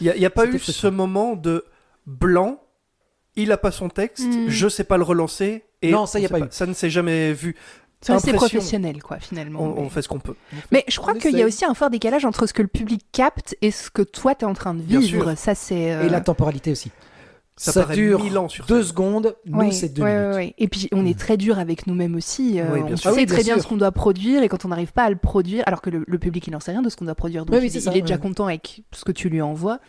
Il n'y a pas C'était eu frustrant. ce moment de blanc. Il a pas son texte, je sais pas le relancer. Et Non, ça, on y a sait pas eu. Ça ne s'est jamais vu. C'est assez Impression. professionnel, quoi, finalement. On fait ce qu'on peut. Mais je crois On qu'il y essaye. a aussi un fort décalage entre ce que le public capte et ce que toi, t'es en train de Bien vivre. sûr. Ça, c'est... et la temporalité aussi. Ça Ça paraît dure 1000 ans sur 2 scène. secondes, nous Ouais, c'est 2 ouais, minutes. ouais, ouais. Et puis, on est très dur avec nous-mêmes aussi. Oui, bien On sûr. Ah sait oui, très bien bien sûr. ce qu'on doit produire et quand on n'arrive pas à le produire, alors que le public, il n'en sait rien de ce qu'on doit produire. Donc, Oui, oui, il c'est il ça, est déjà ouais. content avec ce que tu lui envoies.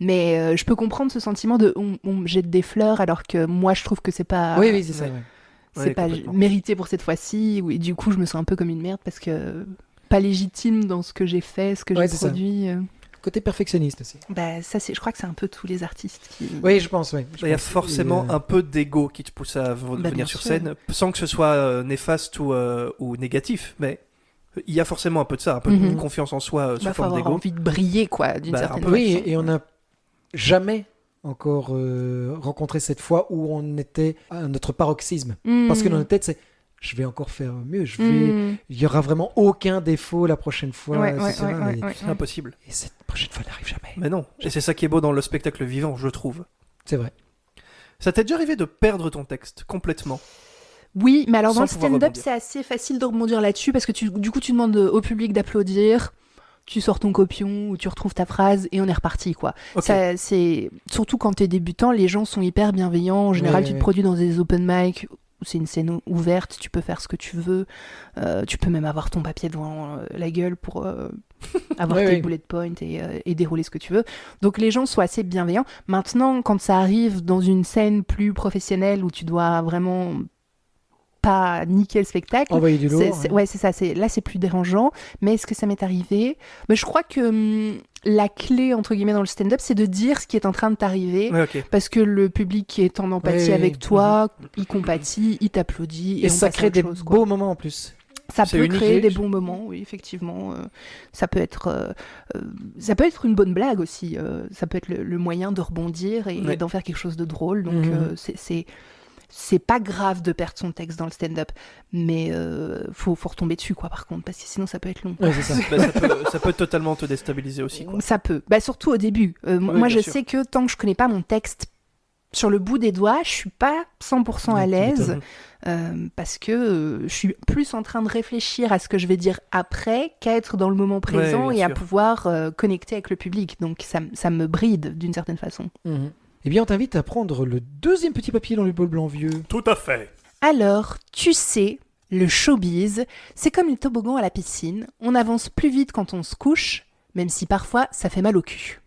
Mais je peux comprendre ce sentiment de on me jette des fleurs alors que moi, je trouve que c'est pas... Oui, oui, c'est ça. Ouais. ouais. c'est Ouais, pas complètement. mérité pour cette fois-ci. Et du coup, je me sens un peu comme une merde parce que pas légitime dans ce que j'ai fait, ce que Ouais, j'ai c'est ça. produit. Côté perfectionniste aussi. Bah, ça, je crois que c'est un peu tous les artistes qui... Oui, je pense, oui. Il y a forcément un peu d'ego qui te pousse à Bah, bien venir sur sûr. scène, sans que ce soit néfaste ou négatif, mais il y a forcément un peu de ça, un peu Mhm. de confiance en soi sous Bah, faut forme avoir d'ego. envie de briller, quoi, d'une Bah, un certaine peu. Oui, façon. et on n'a jamais encore rencontré cette fois où on était à notre paroxysme. Parce que dans notre tête, c'est je vais encore faire mieux, il y aura vraiment aucun défaut la prochaine fois, Ouais, etc. ouais, ouais, mais- ouais, C'est impossible. Et cette prochaine fois n'arrive jamais. Mais non. Et c'est ça qui est beau dans le spectacle vivant, je trouve. C'est vrai. Ça t'est déjà arrivé de perdre ton texte complètement? Oui, mais alors dans Sans le pouvoir stand-up, rebondir. c'est assez facile de rebondir là-dessus parce que du coup, tu demandes au public d'applaudir, tu sors ton copion ou tu retrouves ta phrase et on est reparti, quoi. Ok. Ça, c'est... Surtout quand t'es débutant, les gens sont hyper bienveillants. En général, Ouais, tu te ouais. produis dans des open mic où c'est une scène ouverte, tu peux faire ce que tu veux. Tu peux même avoir ton papier devant la gueule pour avoir Ouais, tes ouais. bullet points et dérouler ce que tu veux. Donc les gens sont assez bienveillants. Maintenant, quand ça arrive dans une scène plus professionnelle où tu dois vraiment pas niquer le spectacle, Envoyer du lourd. ouais, c'est ça. Là, c'est plus dérangeant. Mais est-ce que ça m'est arrivé? Mais je crois que la clé, entre guillemets, dans le stand-up, c'est de dire ce qui est en train de t'arriver. Ouais, ok. Parce que le public qui est en empathie Oui, avec toi, il compatit, il t'applaudit. Et on ça passe à crée autre des chose, quoi. beaux moments en plus. Ça C'est peut unique. créer des bons moments, oui, effectivement. Ça peut être une bonne blague aussi. Ça peut être le moyen de rebondir et Ouais. d'en faire quelque chose de drôle. Donc, Mhm. c'est pas grave de perdre son texte dans le stand-up. Mais faut retomber dessus, quoi, par contre, parce que sinon, ça peut être long. Ouais, c'est ça. Bah, ça peut totalement te déstabiliser aussi, quoi. Ça peut. Bah, surtout au début. Moi, bien je sûr. sais que tant que je connais pas mon texte sur le bout des doigts, je suis pas 100% à Ouais, tu l'aise m'étonnes. parce que je suis plus en train de réfléchir à ce que je vais dire après qu'à être dans le moment présent bien et à sûr. pouvoir connecter avec le public. Donc ça me bride d'une certaine façon. Eh bien, on t'invite à prendre le deuxième petit papier dans le bol blanc vieux. Tout à fait. Alors, tu sais, le showbiz, c'est comme les toboggans à la piscine. On avance plus vite quand on se couche, même si parfois ça fait mal au cul.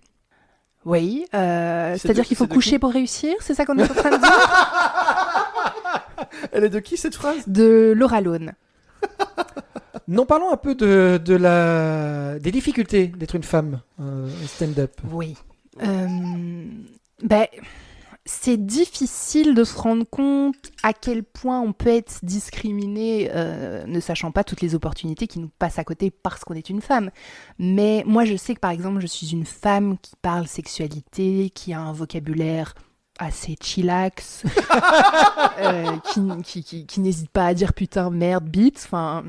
Oui, c'est-à-dire qu'il faut c'est de coucher qui pour réussir, c'est ça qu'on est en train de dire? Elle est de qui cette phrase? De Laura Lone. Non, parlons un peu des difficultés d'être une femme stand-up. Oui. C'est difficile de se rendre compte à quel point on peut être discriminé, ne sachant pas toutes les opportunités qui nous passent à côté parce qu'on est une femme. Mais moi, je sais que par exemple, je suis une femme qui parle sexualité, qui a un vocabulaire assez chillax, qui n'hésite pas à dire putain, merde, bite, enfin...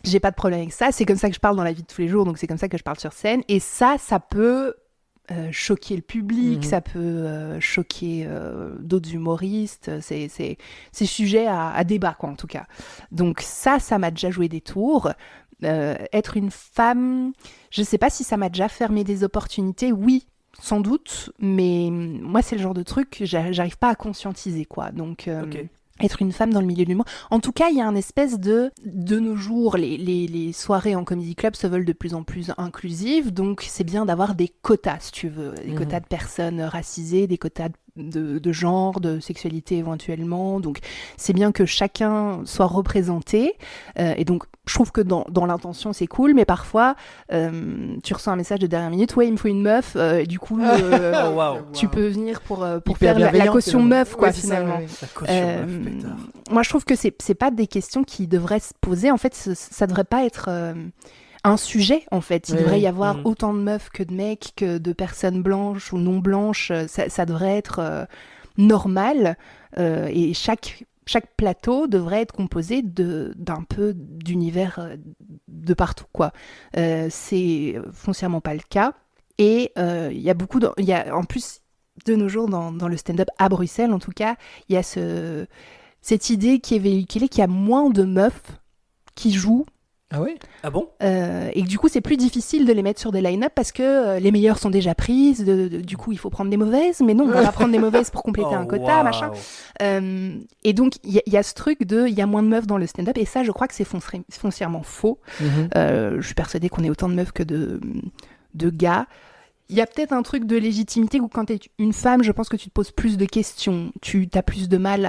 J'ai pas de problème avec ça, c'est comme ça que je parle dans la vie de tous les jours, donc c'est comme ça que je parle sur scène. Et ça peut choquer le public, ça peut choquer d'autres humoristes, c'est sujet à débat, quoi, en tout cas. Donc ça m'a déjà joué des tours. Être une femme, je sais pas si ça m'a déjà fermé des opportunités, oui, sans doute, mais moi c'est le genre de truc que j'arrive pas à conscientiser, quoi. Donc... Ok. Être une femme dans le milieu de l'humour. En tout cas, il y a un espèce de nos jours, les soirées en comedy club se veulent de plus en plus inclusives, donc c'est bien d'avoir des quotas, si tu veux, des quotas de personnes racisées, des quotas de genre, de sexualité éventuellement, donc c'est bien que chacun soit représenté, et donc je trouve que dans l'intention c'est cool, mais parfois tu reçois un message de dernière minute, ouais il me faut une meuf, et du coup Oh, waouh. tu peux venir pour Hyper faire la bienveillante, caution finalement. meuf, quoi, Ouais, c'est ça, finalement. ouais. La caution meuf, pétard. Moi, je trouve que c'est pas des questions qui devraient se poser. En fait, ça devrait pas être un sujet, en fait. Il Ouais, devrait y ouais. avoir autant de meufs que de mecs, que de personnes blanches ou non blanches. Ça devrait être normal. Et chaque plateau devrait être composé d'un peu d'univers de partout, quoi. C'est foncièrement pas le cas. Et il y a beaucoup... en plus, de nos jours, dans le stand-up à Bruxelles, en tout cas, il y a cette idée qui est véhiculée qu'il y a moins de meufs qui jouent Ah ouais? Ah bon? et que du coup c'est plus difficile de les mettre sur des line-up parce que les meilleures sont déjà prises, du coup il faut prendre des mauvaises, mais non, on va pas prendre des mauvaises pour compléter un quota, waouh. machin. Et donc il y a ce truc il y a moins de meufs dans le stand-up, et ça je crois que c'est foncièrement faux. Je suis persuadée qu'on est autant de meufs que de gars. Il y a peut-être un truc de légitimité où quand tu es une femme, je pense que tu te poses plus de questions, tu as plus de mal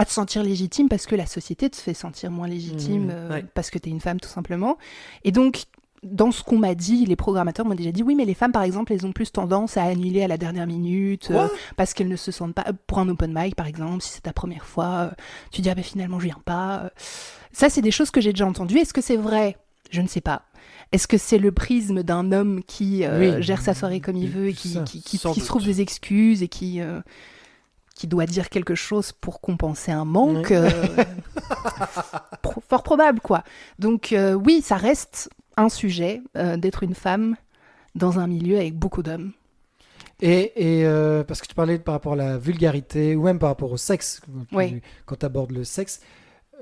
à te sentir légitime parce que la société te fait sentir moins légitime ouais. parce que tu es une femme tout simplement. Et donc, dans ce qu'on m'a dit, les programmateurs m'ont déjà dit oui, mais les femmes par exemple, elles ont plus tendance à annuler à la dernière minute parce qu'elles ne se sentent pas, pour un open mic par exemple, si c'est ta première fois, tu dis ah ben finalement je viens pas. Ça c'est des choses que j'ai déjà entendues. Est-ce que c'est vrai? Je ne sais pas. Est-ce que c'est le prisme d'un homme qui gère sa soirée comme il veut et qui Sans se trouve doute. des excuses et qui doit dire quelque chose pour compenser un manque fort probable, quoi. Donc oui, ça reste un sujet d'être une femme dans un milieu avec beaucoup d'hommes. Et parce que tu parlais par rapport à la vulgarité ou même par rapport au sexe, Oui. quand tu abordes le sexe,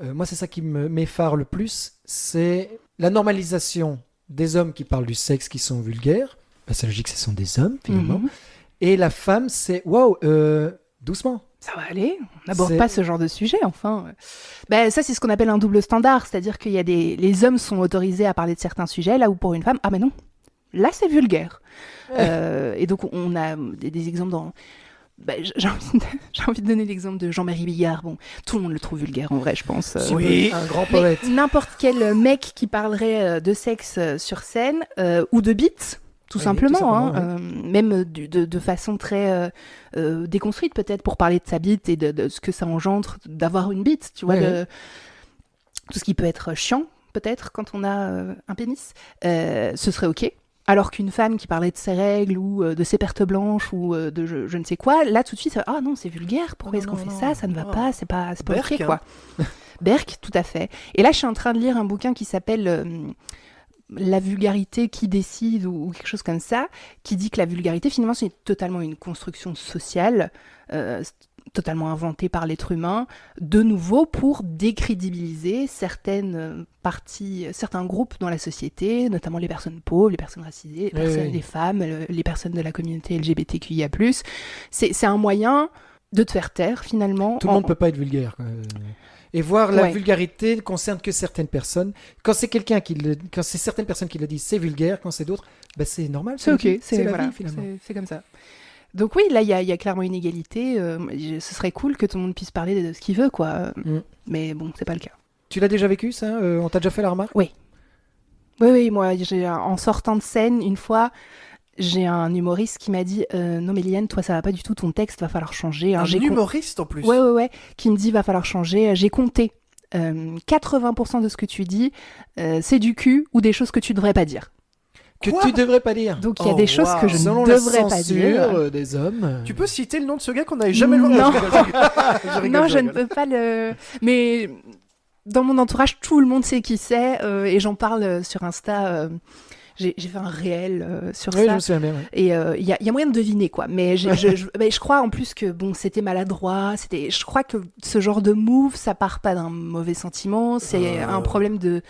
moi c'est ça qui m'effare le plus, c'est la normalisation des hommes qui parlent du sexe qui sont vulgaires. Ben, c'est logique, ce sont des hommes finalement. Mhm. Et la femme, c'est waouh, doucement. Ça va aller, on n'aborde C'est- pas ce genre de sujet, enfin. Ben, ça, c'est ce qu'on appelle un double standard, c'est-à-dire qu'il y a les hommes sont autorisés à parler de certains sujets, là où pour une femme, ah mais non, là c'est vulgaire. Et donc on a des exemples dans... Ben, j'ai envie de donner l'exemple de Jean-Marie Bigard. Bon, tout le monde le trouve vulgaire en vrai, je pense. Oui. Un grand Mais poète. n'importe quel mec qui parlerait de sexe sur scène ou de beat, tout Oui, simplement, tout simplement, hein, même de façon très déconstruite peut-être, pour parler de sa bite et de ce que ça engendre d'avoir une bite, tu vois, Ouais, tout ce qui peut être chiant peut-être quand on a un pénis, ce serait ok. Alors qu'une femme qui parlait de ses règles ou de ses pertes blanches ou de je ne sais quoi, là tout de suite, ah non, c'est vulgaire, pourquoi Non, est-ce qu'on non, fait non. ça? Ça ne va Oh. pas, c'est pas Berk, ok, quoi. Berk, tout à fait. Et là, je suis en train de lire un bouquin qui s'appelle La vulgarité qui décide ou quelque chose comme ça, qui dit que la vulgarité, finalement, c'est totalement une construction sociale, totalement inventée par l'être humain, de nouveau pour décrédibiliser certaines parties, certains groupes dans la société, notamment les personnes pauvres, les personnes racisées, les femmes, les personnes de la communauté LGBTQIA+. C'est un moyen de te faire taire, finalement. Tout le monde ne peut pas être vulgaire. Quoi. Et voir la vulgarité ne concerne que certaines personnes. Quand c'est quand c'est certaines personnes qui le disent, c'est vulgaire. Quand c'est d'autres, c'est normal. C'est ok. C'est la vie, finalement. C'est comme ça. Donc oui, là, il y a clairement une égalité. Ce serait cool que tout le monde puisse parler de ce qu'il veut, quoi. Mais bon, c'est pas le cas. Tu l'as déjà vécu, ça On t'a déjà fait la remarque? Oui, moi, en sortant de scène, une fois, j'ai un humoriste qui m'a dit non mais Liliane, toi ça va pas du tout, ton texte va falloir changer. Un humoriste en plus. Ouais, qui me dit va falloir changer. J'ai compté 80% de ce que tu dis, c'est du cul ou des choses que tu devrais pas dire. Que tu devrais pas dire. Donc il y a des choses que je Selon ne devrais pas la dire. censure des hommes. Tu peux citer le nom de ce gars qu'on n'avait jamais vu? Non. Je rigole. Non, je ne peux pas le. Mais dans mon entourage, tout le monde sait qui c'est et j'en parle sur Insta. J'ai fait un réel sur ça. Oui, je me souviens bien. Ouais. Et il y a moyen de deviner, quoi. Mais je crois en plus que bon, c'était maladroit. Je crois que ce genre de move, ça part pas d'un mauvais sentiment. C'est un problème de.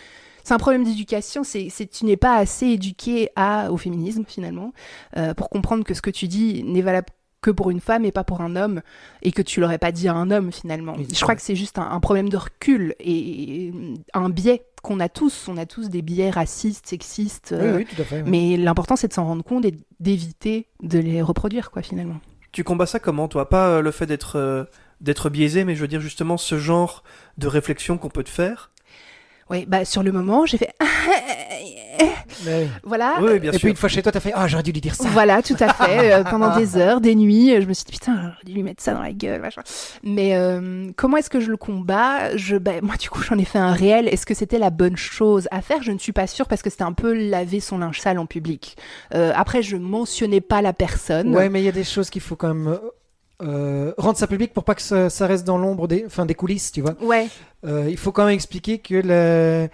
C'est un problème d'éducation. Tu n'es pas assez éduqué au féminisme, finalement, pour comprendre que ce que tu dis n'est valable que pour une femme et pas pour un homme, et que tu l'aurais pas dit à un homme, finalement. Oui, je crois que c'est juste un problème de recul et un biais qu'on a tous. On a tous des biais racistes, sexistes. Oui, tout à fait. Ouais. Mais l'important, c'est de s'en rendre compte et d'éviter de les reproduire, quoi, finalement. Tu combats ça comment, toi? Pas le fait d'être biaisé, mais je veux dire justement ce genre de réflexion qu'on peut te faire. Oui, sur le moment, j'ai fait... Voilà. Oui, bien et sûr. puis une fois chez toi, t'as fait j'aurais dû lui dire ça. Voilà, tout à fait. Pendant des heures, des nuits, je me suis dit putain, j'aurais dû lui mettre ça dans la gueule, machin. Mais comment est-ce que je le combats? Moi, du coup, j'en ai fait un réel. Est-ce que c'était la bonne chose à faire? Je ne suis pas sûre parce que c'était un peu laver son linge sale en public. Après, je mentionnais pas la personne. Ouais, mais il y a des choses qu'il faut quand même rendre ça public pour pas que ça reste dans l'ombre des coulisses, tu vois. Ouais. Il faut quand même expliquer que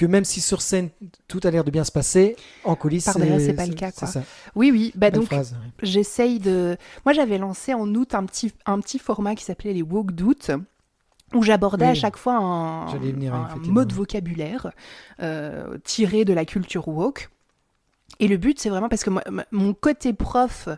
même si sur scène tout a l'air de bien se passer, en coulisses, Par derrière, c'est pas le cas, quoi. C'est ça. Oui. Belle Donc, phrase, ouais. j'essaye de... Moi, j'avais lancé en août un petit format qui s'appelait les Woke d'août, où j'abordais à chaque fois un mot de vocabulaire tiré de la culture woke. Et le but, c'est vraiment parce que moi, mon côté prof...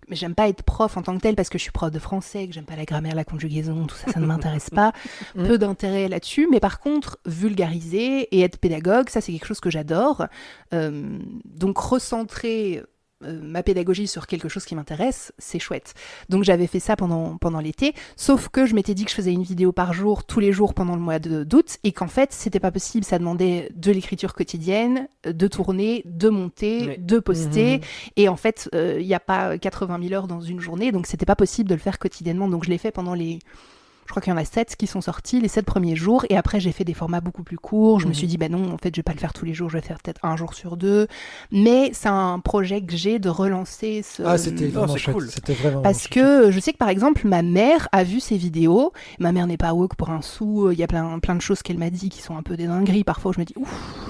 Mais j'aime pas être prof en tant que tel parce que je suis prof de français, que j'aime pas la grammaire, la conjugaison, tout ça, ça ne m'intéresse pas. Peu d'intérêt là-dessus. Mais par contre, vulgariser et être pédagogue, ça c'est quelque chose que j'adore. Donc recentrer ma pédagogie sur quelque chose qui m'intéresse, c'est chouette. Donc j'avais fait ça pendant l'été, sauf que je m'étais dit que je faisais une vidéo par jour, tous les jours pendant le mois d'août, et qu'en fait, c'était pas possible, ça demandait de l'écriture quotidienne, de tourner, de monter, de poster, et en fait, il n'y a pas 80 000 heures dans une journée, donc c'était pas possible de le faire quotidiennement, donc je l'ai fait pendant je crois qu'il y en a 7 qui sont sortis, les 7 premiers jours, et après j'ai fait des formats beaucoup plus courts. Je me suis dit, non, en fait, je vais pas le faire tous les jours, je vais faire peut-être un jour sur 2. Mais c'est un projet que j'ai de relancer c'était vraiment chouette. Cool. C'était vraiment parce que je sais que, par exemple, ma mère a vu ces vidéos. Ma mère n'est pas woke pour un sou. Il y a plein de choses qu'elle m'a dit qui sont un peu des dingueries. Parfois, je me dis,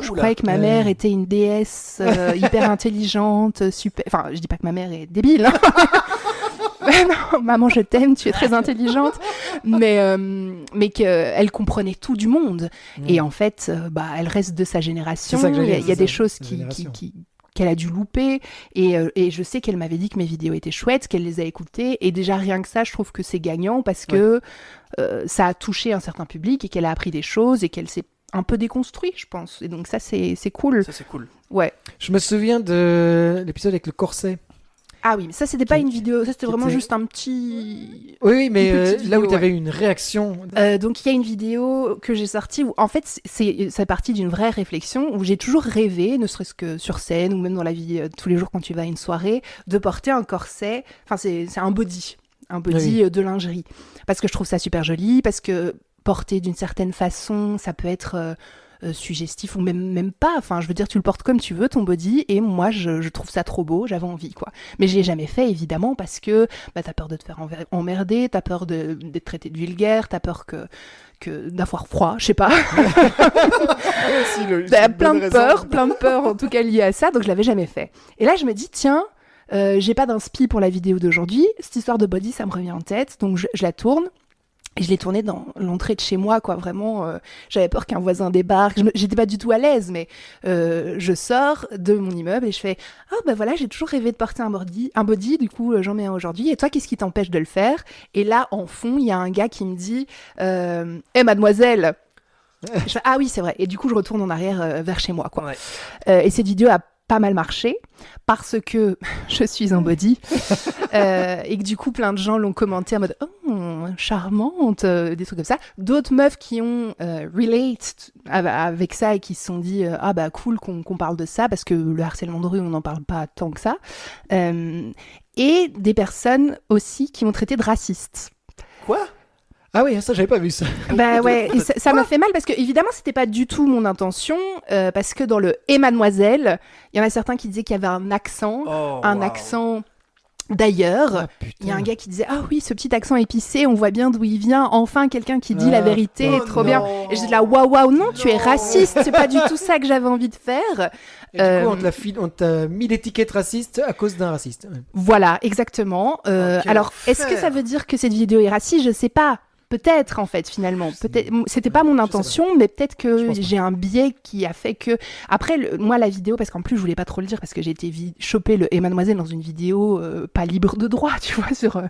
je croyais que ma mère était une déesse hyper intelligente, super... Enfin, je dis pas que ma mère est débile, hein. Non, maman, je t'aime, tu es très intelligente, mais qu'elle comprenait tout du monde. Et en fait, elle reste de sa génération. Il y a des choses qu'elle a dû louper. Et je sais qu'elle m'avait dit que mes vidéos étaient chouettes, qu'elle les a écoutées. Et déjà, rien que ça, je trouve que c'est gagnant parce que ça a touché un certain public et qu'elle a appris des choses et qu'elle s'est un peu déconstruit, je pense. Et donc ça, c'est cool. Ça, c'est cool. Ouais. Je me souviens de l'épisode avec le corset. Ah oui, mais ça, c'était pas une vidéo, ça, c'était vraiment juste un petit... Oui, mais là où tu avais une réaction... donc, il y a une vidéo que j'ai sortie où, en fait, c'est parti d'une vraie réflexion où j'ai toujours rêvé, ne serait-ce que sur scène ou même dans la vie tous les jours quand tu vas à une soirée, de porter un corset, enfin, c'est un body de lingerie. Parce que je trouve ça super joli, parce que porter d'une certaine façon, ça peut être... suggestif ou même pas. Enfin, je veux dire, tu le portes comme tu veux, ton body, et moi, je trouve ça trop beau, j'avais envie, quoi. Mais je l'ai jamais fait, évidemment, parce que t'as peur de te faire emmerder, t'as peur d'être traité de vulgaire, t'as peur que d'avoir froid, je sais pas. T'as plein de peurs, en tout cas liées à ça, donc je l'avais jamais fait. Et là, je me dis, tiens, j'ai pas d'inspi pour la vidéo d'aujourd'hui, cette histoire de body, ça me revient en tête, donc je la tourne. Et je l'ai tournée dans l'entrée de chez moi, quoi. Vraiment, j'avais peur qu'un voisin débarque. J'étais pas du tout à l'aise, mais je sors de mon immeuble et je fais « Oh, voilà, j'ai toujours rêvé de porter un body, du coup, j'en mets un aujourd'hui. Et toi, qu'est-ce qui t'empêche de le faire ?» Et là, en fond, il y a un gars qui me dit « Hey, mademoiselle !» Je fais « Ah oui, c'est vrai. » Et du coup, je retourne en arrière vers chez moi, quoi. Ouais. Et cette vidéo a pas mal marché parce que je suis en body et que du coup plein de gens l'ont commenté en mode oh charmante, des trucs comme ça, d'autres meufs qui ont relate avec ça et qui se sont dit ah bah cool qu'on parle de ça parce que le harcèlement de rue on n'en parle pas tant que ça, et des personnes aussi qui m'ont traité de raciste. Quoi ? Ah oui, ça j'avais pas vu ça. Bah ouais, et ça m'a fait mal parce que évidemment c'était pas du tout mon intention, parce que dans le « Et mademoiselle », il y en a certains qui disaient qu'il y avait un accent, accent d'ailleurs. Il y a un gars qui disait « Ah oui, ce petit accent épicé, on voit bien d'où il vient, enfin quelqu'un qui dit la vérité, trop bien ». Et j'étais là « Waouh, non, tu es raciste, c'est pas du tout ça que j'avais envie de faire ». Et du coup, on t'a mis l'étiquette raciste à cause d'un raciste. Voilà, exactement. Alors, est-ce que ça veut dire que cette vidéo est raciste ? Je sais pas. Peut-être en fait finalement, peut-être c'était pas mon intention, mais peut-être que j'ai un biais qui a fait que après moi la vidéo, parce qu'en plus je voulais pas trop le dire parce que j'ai été choper le Et Mademoiselle dans une vidéo pas libre de droit, tu vois, sur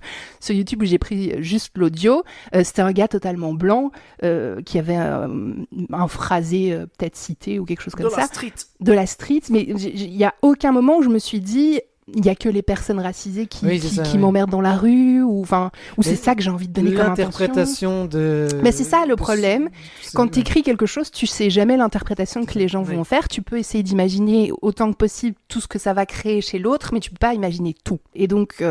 YouTube où j'ai pris juste l'audio. C'était un gars totalement blanc qui avait un phrasé peut-être cité ou quelque chose comme ça. De la street, mais il y a aucun moment où je me suis dit il y a que les personnes racisées qui m'emmerdent dans la rue ou c'est ça que j'ai envie de donner comme l'interprétation de. Mais c'est ça le problème. Quand tu écris quelque chose, tu sais jamais l'interprétation que les gens vont faire. Tu peux essayer d'imaginer autant que possible tout ce que ça va créer chez l'autre, mais tu peux pas imaginer tout. Et donc,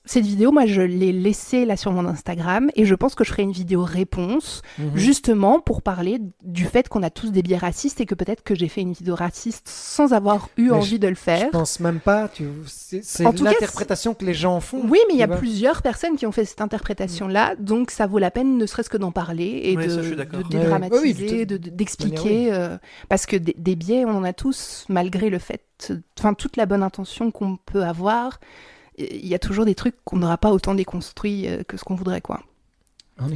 cette vidéo, moi, je l'ai laissée là sur mon Instagram et je pense que je ferai une vidéo réponse, justement pour parler du fait qu'on a tous des biais racistes et que peut-être que j'ai fait une vidéo raciste sans avoir eu envie de le faire. Je pense même pas. C'est l'interprétation que les gens en font. Oui, mais il y a plusieurs personnes qui ont fait cette interprétation-là, donc ça vaut la peine ne serait-ce que d'en parler et de dédramatiser, d'expliquer, parce que des biais, on en a tous, malgré le fait, toute la bonne intention qu'on peut avoir. Il y a toujours des trucs qu'on n'aura pas autant déconstruits que ce qu'on voudrait, quoi.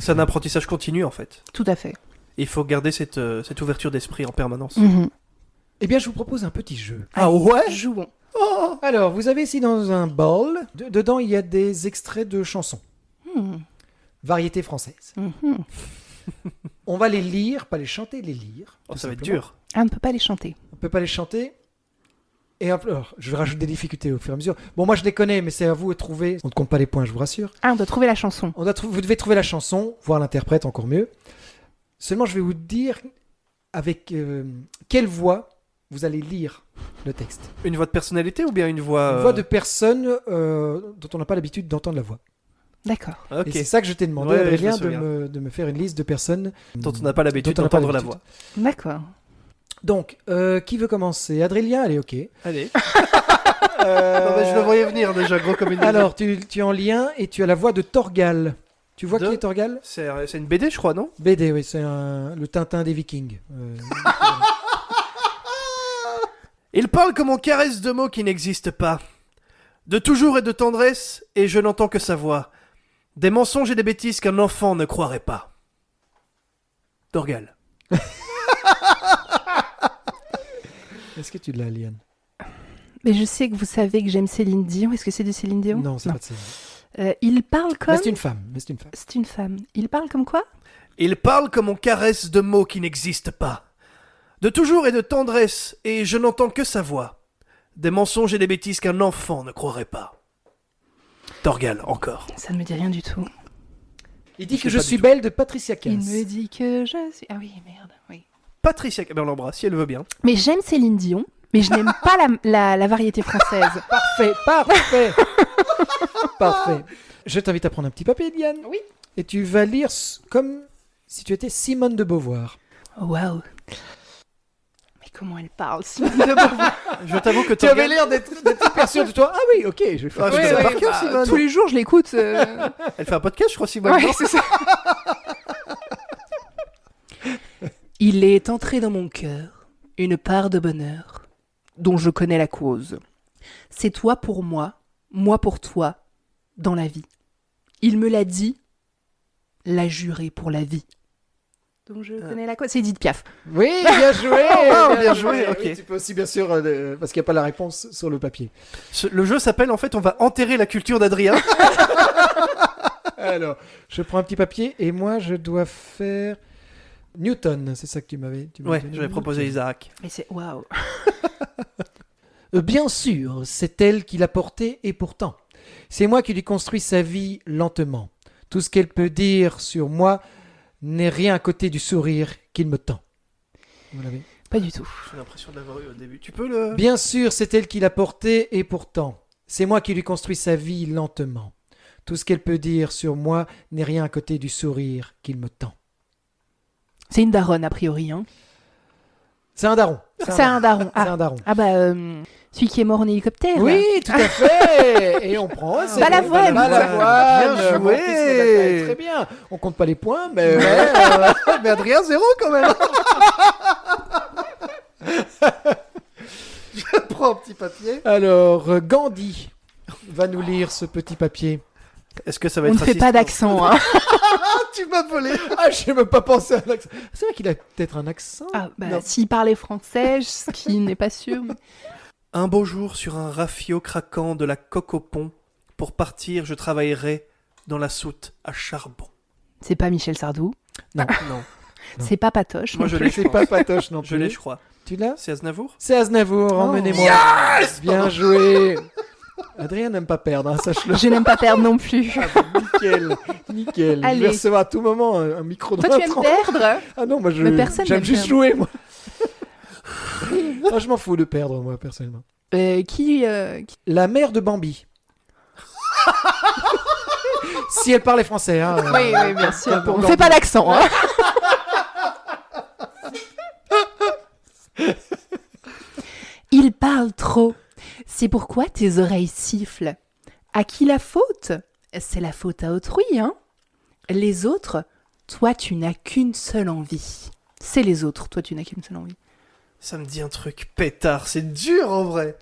C'est un apprentissage continu, en fait. Tout à fait. Il faut garder cette ouverture d'esprit en permanence. Eh bien, je vous propose un petit jeu. Ah ouais ? Jouons. Alors, vous avez ici dans un bol, dedans il y a des extraits de chansons. Variété française. On va les lire, pas les chanter, les lire. Ça va être dur. Ah, on ne peut pas les chanter. On ne peut pas les chanter. Et alors, je rajoute des difficultés au fur et à mesure. Bon, moi je les connais, mais c'est à vous de trouver. On ne compte pas les points, je vous rassure. Ah, on doit trouver la chanson. Vous devez trouver la chanson, voir l'interprète encore mieux. Seulement, je vais vous dire avec quelle voix vous allez lire le texte. Une voix de personnalité ou bien une voix... Une voix de personne dont on n'a pas l'habitude d'entendre la voix. D'accord. Okay. Et c'est ça que je t'ai demandé, Adrien, de me faire une liste de personnes dont on n'a pas l'habitude d'entendre la voix. D'accord. Donc, qui veut commencer ? Adrien, allez, ok. Allez. Je le voyais venir déjà, gros comme une... Alors, tu es en lien et tu as la voix de Thorgal. Tu vois qui est Thorgal ? C'est une BD, je crois, non ? BD, oui, c'est le Tintin des Vikings. Il parle comme on caresse de mots qui n'existent pas. De toujours et de tendresse, et je n'entends que sa voix. Des mensonges et des bêtises qu'un enfant ne croirait pas. Thorgal. Est-ce que tu l'as, Liane ? Mais je sais que vous savez que j'aime Céline Dion. Est-ce que c'est de Céline Dion ? Non, c'est pas de Céline. Il parle comme... Mais c'est une femme. C'est une femme. Il parle comme quoi ? Il parle comme on caresse de mots qui n'existent pas. De toujours et de tendresse, et je n'entends que sa voix. Des mensonges et des bêtises qu'un enfant ne croirait pas. Thorgal, encore. Ça ne me dit rien du tout. Il dit que je suis belle de Patricia Cass. Il me dit que je suis... Ah oui, merde, oui. Patricia, on l'embrasse si elle veut bien. Mais j'aime Céline Dion, mais je n'aime pas la variété française. Parfait. Je t'invite à prendre un petit papier, Liane. Oui. Et tu vas lire comme si tu étais Simone de Beauvoir. Waouh. Mais comment elle parle, Simone de Beauvoir? Je t'avoue que Tu avais l'air d'être hyper sûr de toi. Ah oui, ok, je vais faire Ah, je ça. fais ça par cœur, Simone. tous les jours, je l'écoute. Elle fait un podcast, je crois, Simone. Ouais, c'est ça. Il est entré dans mon cœur une part de bonheur dont je connais la cause. C'est toi pour moi pour toi, dans la vie. Il me l'a dit, l'a juré pour la vie. Donc je connais la cause. C'est Edith Piaf. Oui, bien joué. Bien joué, ok. Oui, tu peux aussi, bien sûr, parce qu'il n'y a pas la réponse sur le papier. Le jeu s'appelle, en fait, on va enterrer la culture d'Adrien. Alors, je prends un petit papier et moi, je dois faire Newton. C'est ça que tu m'avais Ouais, donné. j'avais proposé Isaac. Mais c'est waouh. Bien sûr, c'est elle qui l'a porté et pourtant. C'est moi qui lui construis sa vie lentement. Tout ce qu'elle peut dire sur moi n'est rien à côté du sourire qu'il me tend. Vous l'avez ? Pas du tout. J'ai l'impression de l'avoir eu au début. Tu peux le... Bien sûr, c'est elle qui l'a porté et pourtant. C'est moi qui lui construis sa vie lentement. Tout ce qu'elle peut dire sur moi n'est rien à côté du sourire qu'il me tend. C'est une daronne, a priori. Hein. C'est un daron. C'est un daron. C'est un daron. Ah bah, celui qui est mort en hélicoptère. Oui, tout à fait. Et on prend. C'est Balavoine. Balavoine. Bien Mon joué. fils le bataille très bien. On compte pas les points, mais Mais Adrien, 0 quand même. Je prends un petit papier. alors Gandhi va nous lire ce petit papier. Est-ce que ça va On être ne fait pas d'accent. Hein. Tu m'as volé. Ah, je n'ai même pas pensé à un accent. C'est vrai qu'il a peut-être un accent. Ah, bah, Non. s'il parlait français, ce qui n'est pas sûr. mais- Un beau jour sur un rafio craquant de la coque au pont. Pour partir, je travaillerai dans la soute à charbon. C'est pas Michel Sardou. Non. C'est pas Patoche. Moi, non je plus. l'ai, C'est pas Patoche non plus. Je l'ai, je crois. Tu l'as ? C'est Aznavour. C'est Aznavour, emmenez-moi. Bien joué. Adrien n'aime pas perdre, hein, sache-le. Je n'aime pas perdre non plus. Nickel, nickel. Je Allez. vais recevoir à tout moment un micro dans Toi, tu la aimes tronche. perdre? Ah non, moi je. Mais personne J'aime n'aime juste perdre. jouer, moi. Ah, je m'en fous de perdre, moi, personnellement. Qui La mère de Bambi. Si elle parlait français, hein. Oui, oui, bien sûr. pour On ne Gandhi. fait pas d'accent. Hein. Il parle trop. C'est pourquoi tes oreilles sifflent. À qui la faute? C'est la faute à autrui, hein. Les autres, toi tu n'as qu'une seule envie. C'est les autres, toi tu n'as qu'une seule envie. Ça me dit un truc pétard. C'est dur en vrai.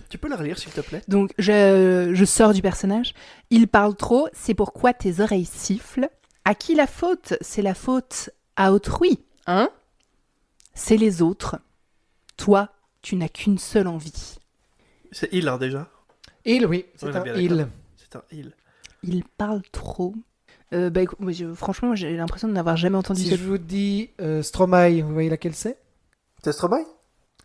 Tu peux la relire s'il te plaît? Donc je sors du personnage. Il parle trop, c'est pourquoi tes oreilles sifflent. À qui la faute? C'est la faute à autrui, hein. C'est les autres. Toi, tu n'as qu'une seule envie. C'est il hein, déjà. Il, oui, c'est On est un bien il. d'accord. C'est un il. Il parle trop. Bah, écoute, moi, franchement, j'ai l'impression de n'avoir jamais entendu Si ce... je vous dis Stromae, vous voyez laquelle c'est? C'est Stromae?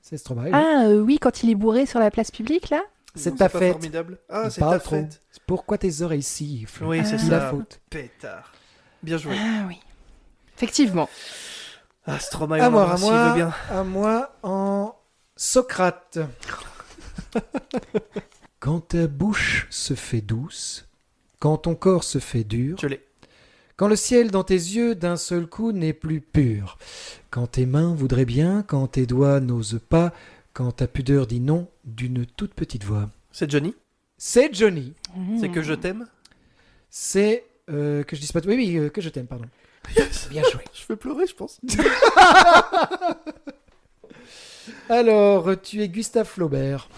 C'est Stromae. oui. Ah oui, quand il est bourré sur la place publique, là. C'est Non, ta pas fête. formidable. Ah, Il c'est parle ta trop. fête. Pourquoi tes oreilles sifflent? Oui, c'est Qui ça. la faute? Pétard. Bien joué. Ah oui. Effectivement. Ah, Stromae, À on moi, l'embrasse, s'il veut bien. à moi en Socrate. Quand ta bouche se fait douce, quand ton corps se fait dur, Je l'ai. quand le ciel dans tes yeux d'un seul coup n'est plus pur, quand tes mains voudraient bien, quand tes doigts n'osent pas, quand ta pudeur dit non d'une toute petite voix. C'est Johnny. C'est Johnny. C'est que je t'aime. C'est que je dise pas. Oui, que je t'aime, pardon. Yes. Bien joué. Je vais pleurer, je pense. Alors, tu es Gustave Flaubert.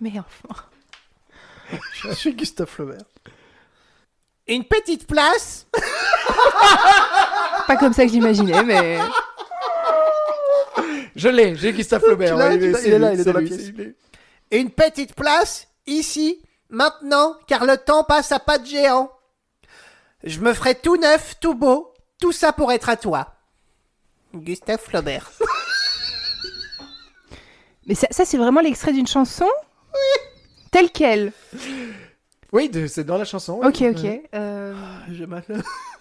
Mais enfin. Je suis Gustave Flaubert. Une petite place. Pas comme ça que j'imaginais, mais... Je l'ai, j'ai Gustave Flaubert. Tu l'as, ouais, tu l'as, c'est il est lui, là, il est c'est dans la lui, pièce. c'est lui. Une petite place, ici, maintenant, car le temps passe à pas de géant. Je me ferai tout neuf, tout beau, tout ça pour être à toi. Gustave Flaubert. Mais ça c'est vraiment l'extrait d'une chanson? Oui. Telle quelle? Oui, c'est dans la chanson. Ok, oui. ok. J'ai mal.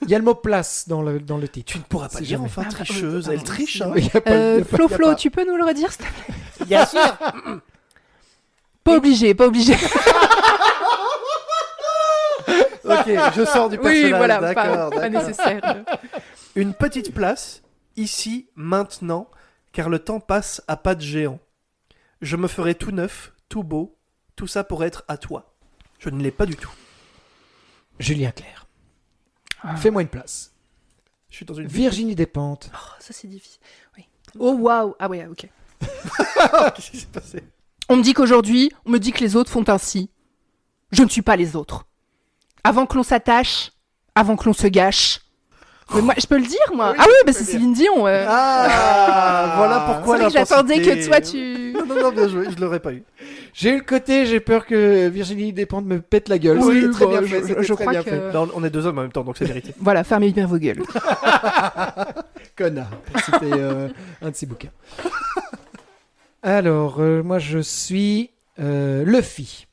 Il y a le mot place dans le titre. Tu ne pourras pas C'est dire jamais. enfin Ah, tricheuse. pardon, Elle triche, hein. Il y a pas- il y a pas- Flo, il y a pas- tu peux nous le redire, s'il te plaît? Bien sûr. Pas obligé, pas obligé. Ok, je sors du personnage. Oui, voilà, d'accord, pas d'accord. nécessaire. Une petite place, ici, maintenant, car le temps passe à pas de géant. Je me ferai tout neuf, tout beau, tout ça pour être à toi. Je ne l'ai pas du tout. Julien Clerc. Fais-moi une place. Je suis dans une Virginie Despentes. Oh, ça c'est difficile. Oui. Oh waouh. Ah ouais, ok. Qu'est-ce qui s'est passé? On me dit qu'aujourd'hui, on me dit que les autres font ainsi. Je ne suis pas les autres. Avant que l'on s'attache, avant que l'on se gâche. Mais moi, je peux le dire, moi. Ah oui, bah c'est Céline Dion. Voilà pourquoi C'est vrai que j'attendais l'intensité. que toi tu. Non, bien joué, je l'aurais pas eu. J'ai eu le côté, j'ai peur que Virginie Despentes me pète la gueule. Oui, C'était très bon, bien je- fait. c'était je très crois bien que- fait. Là, on est deux hommes en même temps, donc c'est mérité. Voilà, fermez bien vos gueules. Connard. C'était un de ses bouquins. Alors, moi je suis Luffy.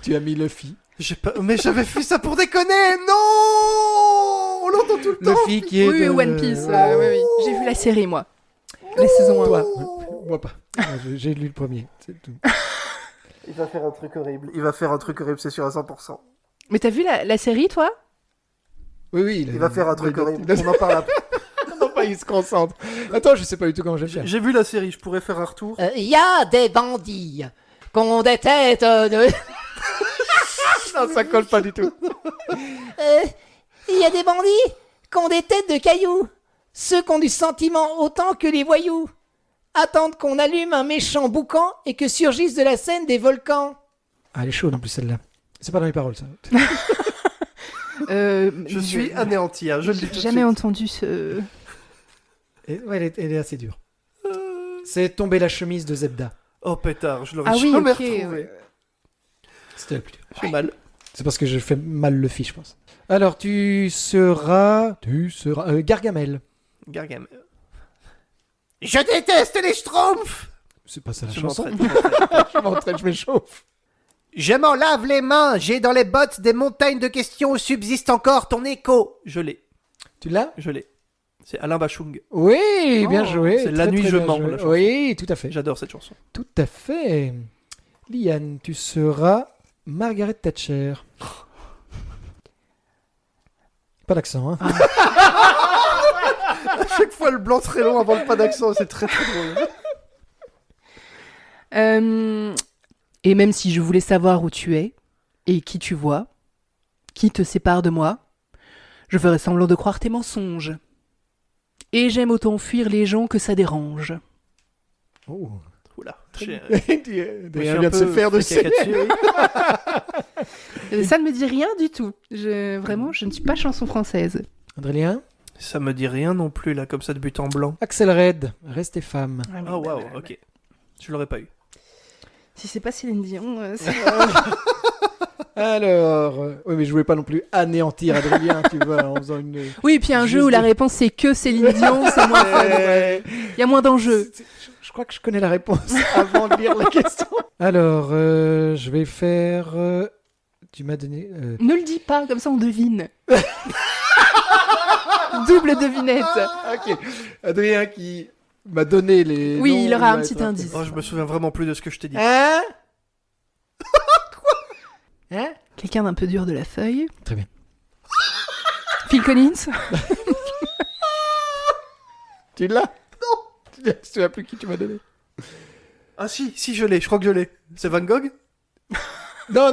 Tu as mis Luffy. Mais j'avais fait ça pour déconner. Non, on l'entend tout le temps. Luffy qui est Oui, de... One Piece. Oui, oui. J'ai vu la série, moi. La saison 1. Toi, moi pas. Moi, j'ai lu le premier, c'est tout. Il va faire un truc horrible. Il va faire un truc horrible, c'est sûr à 100%. Mais t'as vu la série, toi? Oui, oui. Il va faire un truc horrible. Il On en parle après. Non, pas, il se concentre. Attends, je sais pas du tout comment je vais le faire. J'ai vu la série, je pourrais faire un retour. Il y a des bandits qui ont des têtes de... Non, ça colle pas du tout. Il y a des bandits qui ont des têtes de cailloux. Ceux qui ont du sentiment autant que les voyous. Attendent qu'on allume un méchant boucan et que surgissent de la scène des volcans. Ah, elle est chaude en plus celle-là. C'est pas dans les paroles ça. Je suis anéanti, hein, je le dis tout de Jamais suite. entendu ce. Ouais, elle est assez dure. C'est Tomber la chemise de Zebda. Oh pétard, je l'aurais Ah oui, jamais ok. retrouvé. Ouais. C'était la plus dure. J'ai mal. C'est parce que je fais mal le fiche, je pense. Alors, tu seras Gargamel. Gargamel. Je déteste les schtroumpfs. C'est pas ça la Je chanson. m'entraîne. Je m'entraîne, je m'échauffe. Je m'en lave les mains. J'ai dans les bottes des montagnes de questions où subsiste encore ton écho. Je l'ai, Tu l'as? je l'ai. C'est Alain Bachung. Oui, bien joué. c'est La Très, nuit très je bien mens, joué. la chanson. Oui, tout à fait. J'adore cette chanson. Tout à fait. Liane, tu seras Margaret Thatcher. Pas d'accent, hein? À chaque fois le blanc très long avant le pas d'accent, c'est très très drôle. Et même si je voulais savoir où tu es, et qui tu vois, qui te sépare de moi, je ferais semblant de croire tes mensonges. Et j'aime autant fuir les gens que ça dérange. Oh. Oula. Adrien Je suis vient de se faire de caca dessus, oui. Ça ne me dit rien du tout. Vraiment, je ne suis pas chanson française. Adrien? Ça me dit rien non plus là, comme ça de but en blanc. Axel Red, Restez femme. Oh waouh, ok. Je l'aurais pas eu. Si c'est pas Céline Dion, c'est... Alors, oui, mais je voulais pas non plus anéantir Adrien, tu vois, en faisant une. Oui, puis un jeu où la réponse c'est que Céline Dion, c'est moins fun. Il y a moins d'enjeux. Je crois que je connais la réponse avant de lire la question. Alors, je vais faire. Tu m'as donné. Ne le dis pas, comme ça on devine. Double devinette. Ok. Adrien qui m'a donné les. Oui, noms, il aura un va petit être- indice. Oh, je me souviens vraiment plus de ce que je t'ai dit. Hein? Hein? Quelqu'un d'un peu dur de la feuille. Très bien. Phil Collins. Tu l'as? Non. Tu te souviens plus qui tu m'as donné? Ah si, je l'ai, je crois que je l'ai. C'est Van Gogh? Non,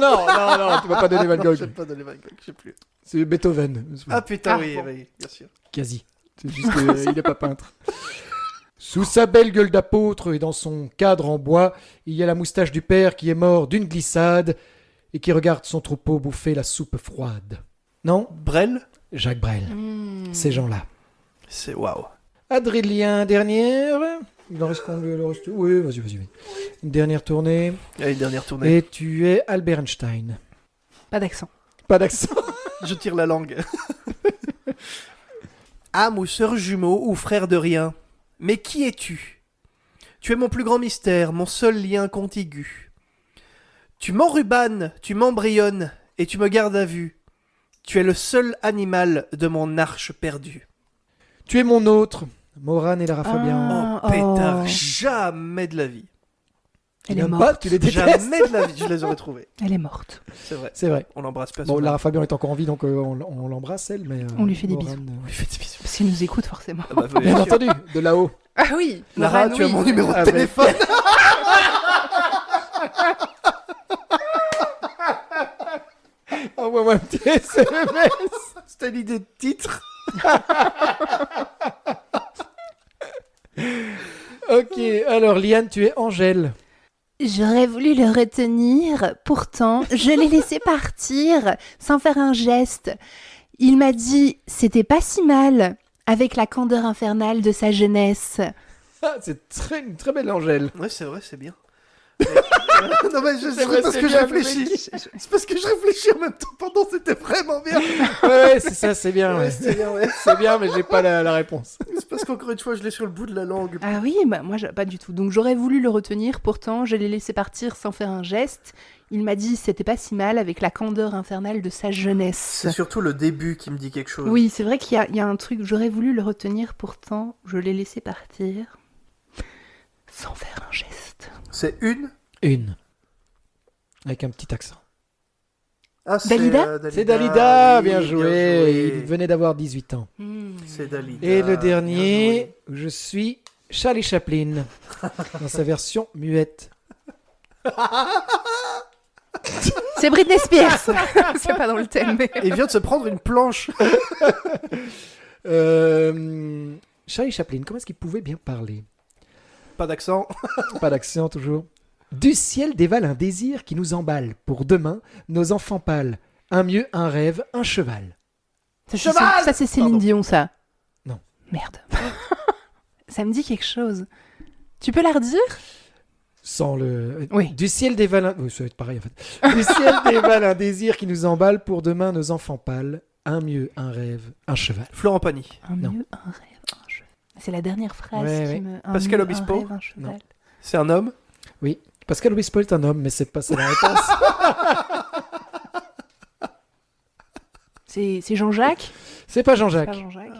tu m'as pas donné Van Non, Gogh. je vais pas donner Van Gogh, je sais plus. C'est Beethoven. Ah putain, Ah, oui, bon. oui, bien sûr. Quasi. C'est juste qu'il n'est pas peintre. Sous sa belle gueule d'apôtre et dans son cadre en bois, il y a la moustache du père qui est mort d'une glissade et qui regarde son troupeau bouffer la soupe froide. Non? Brel? Jacques Brel. Ces gens-là. C'est waouh. Adrien, dernière. Il en reste combien? Il en reste... Oui, vas-y. Une dernière tournée. Allez, dernière tournée. Et tu es Albert Einstein. Pas d'accent. Pas d'accent. Je tire la langue. Âme ou sœur jumeau ou frère de rien. Mais qui es-tu? Tu es mon plus grand mystère, mon seul lien contigu. Tu m'enrubanes, tu m'embrayonnes, et tu me gardes à vue. Tu es le seul animal de mon arche perdue. Tu es mon autre. Morane et Lara Fabian. Oh, pétard, jamais de la vie. Elle Tu est n'aimes pas, morte. tu les détestes. Jamais de la vie, je les aurais trouvés. Elle est morte. C'est vrai. C'est vrai. On l'embrasse pas. Bon, Lara Fabian est encore en vie, donc on l'embrasse, elle. Mais, On lui fait des Moran, bisous. On lui fait des bisous. Parce qu'il nous écoute forcément. Ah bah, faut Bien sûr. entendu, de là-haut. Ah oui. Lara, Moran, tu as oui. mon numéro de Ah, ouais. téléphone. Envoie-moi un petit SMS. C'était l'idée de titre. Ok, alors Liane, tu es Angèle. J'aurais voulu le retenir, pourtant je l'ai laissé partir sans faire un geste. Il m'a dit c'était pas si mal, avec la candeur infernale de sa jeunesse. Ah, c'est une très belle Angèle. Ouais, c'est vrai, c'est bien. Non mais C'est c'est vrai, parce c'est que bien, je réfléchis. C'est parce que je réfléchis en même temps. Pendant, c'était vraiment bien. Ouais, c'est ça, c'est bien. Ouais, Ouais. c'était bien, ouais. C'est bien, mais j'ai pas la réponse. C'est parce qu'encore une fois, je l'ai sur le bout de la langue. Ah oui, bah moi pas du tout. Donc j'aurais voulu le retenir, pourtant je l'ai laissé partir sans faire un geste. Il m'a dit c'était pas si mal, avec la candeur infernale de sa jeunesse. C'est surtout le début qui me dit quelque chose. Oui, c'est vrai qu'il y a un truc, j'aurais voulu le retenir, pourtant je l'ai laissé partir sans faire un geste. C'est une. Une. Avec un petit accent. Ah, Dalida C'est Dalida, oui, bien joué. Il venait d'avoir 18 ans. C'est Dalida. Et le bien dernier, je suis Charlie Chaplin, dans sa version muette. C'est Britney Spears. C'est pas dans le thème, mais... joué. Il vient de se prendre une planche. Charlie Chaplin, comment est-ce qu'il pouvait bien parler? Pas d'accent. Pas d'accent toujours. Du ciel dévale un désir qui nous emballe. Pour demain, nos enfants pâles. Un mieux, un rêve, un cheval. Ça, c'est Céline Pardon. Dion, ça. Non. Merde. Ça me dit quelque chose. Tu peux la redire? Sans le... Oui. Du ciel dévale un... Oui, ça va être pareil en fait. Du ciel dévale un désir qui nous emballe. Pour demain, nos enfants pâles. Un mieux, un rêve, un cheval. Florent Pagny. Un Non. mieux, un rêve, un cheval. C'est la dernière phrase Ouais, qui ouais. me... Pascal mieux, Obispo? Un rêve, un cheval. Non. C'est un homme. Oui. Pascal Obispo est un homme, mais c'est pas ça la réponse. C'est Jean-Jacques? C'est pas C'est Jean-Jacques. pas Jean-Jacques.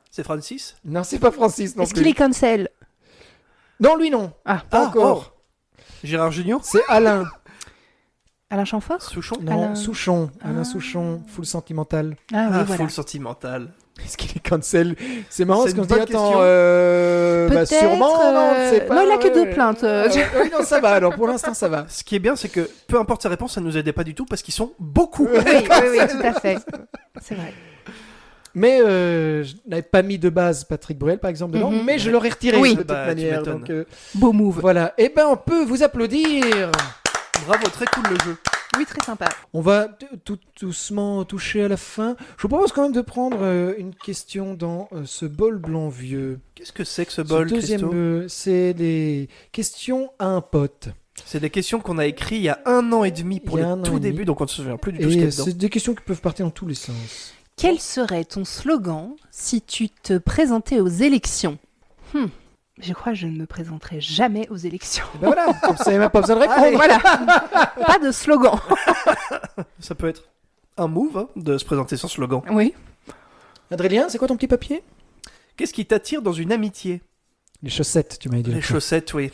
C'est Francis. Non, c'est pas Francis non Est-ce plus. qu'il est cancel? Non, lui non. Ah, Pas encore. Gérard Junior. C'est Alain. Alain Chamfort? Souchon. Non, Alain. Souchon. Alain Ah. Souchon, full sentimental. Ah oui, Ah, voilà. full sentimental. Est-ce qu'il est cancel? C'est marrant C'est parce qu'on une se dit, bonne attends, question. bah, Peut-être, sûrement, non, c'est pas... non, il a que ouais, deux ouais. plaintes, Oui, non, ça va, alors pour l'instant, ça va. Ce qui est bien, c'est que peu importe sa réponse, ça nous aidait pas du tout parce qu'ils sont beaucoup. Oui, oui, tout à fait. C'est vrai. Mais je n'avais pas mis de base Patrick Bruel, par exemple, dedans, Mhm. mais je l'aurais retiré Oui. de toute Bah, tu manière. m'étonnes. Donc, Beau move. voilà. Eh ben, on peut vous applaudir. Bravo, très cool le jeu. Oui, très sympa. On va tout doucement toucher à la fin. Je vous propose quand même de prendre une question dans ce bol blanc vieux. Qu'est-ce que c'est que ce bol, Ce deuxième, Christo c'est des questions à un pote. C'est des questions qu'on a écrites il y a 1 an et demi pour Il y a le 1 an tout et demi. début, donc on ne se souvient plus du tout ce qu'il y Et a dedans. c'est des questions qui peuvent partir dans tous les sens. Quel serait ton slogan si tu te présentais aux élections? Je crois que je ne me présenterai jamais aux élections. Et ben voilà, comme ça, il n'y a même pas besoin de répondre. Allez, voilà. Pas de slogan. Ça peut être un move hein, de se présenter sans slogan. Oui. Adrien, c'est quoi ton petit papier? Qu'est-ce qui t'attire dans une amitié? Les chaussettes, tu m'avais dit. Les l'autre fois. chaussettes, oui.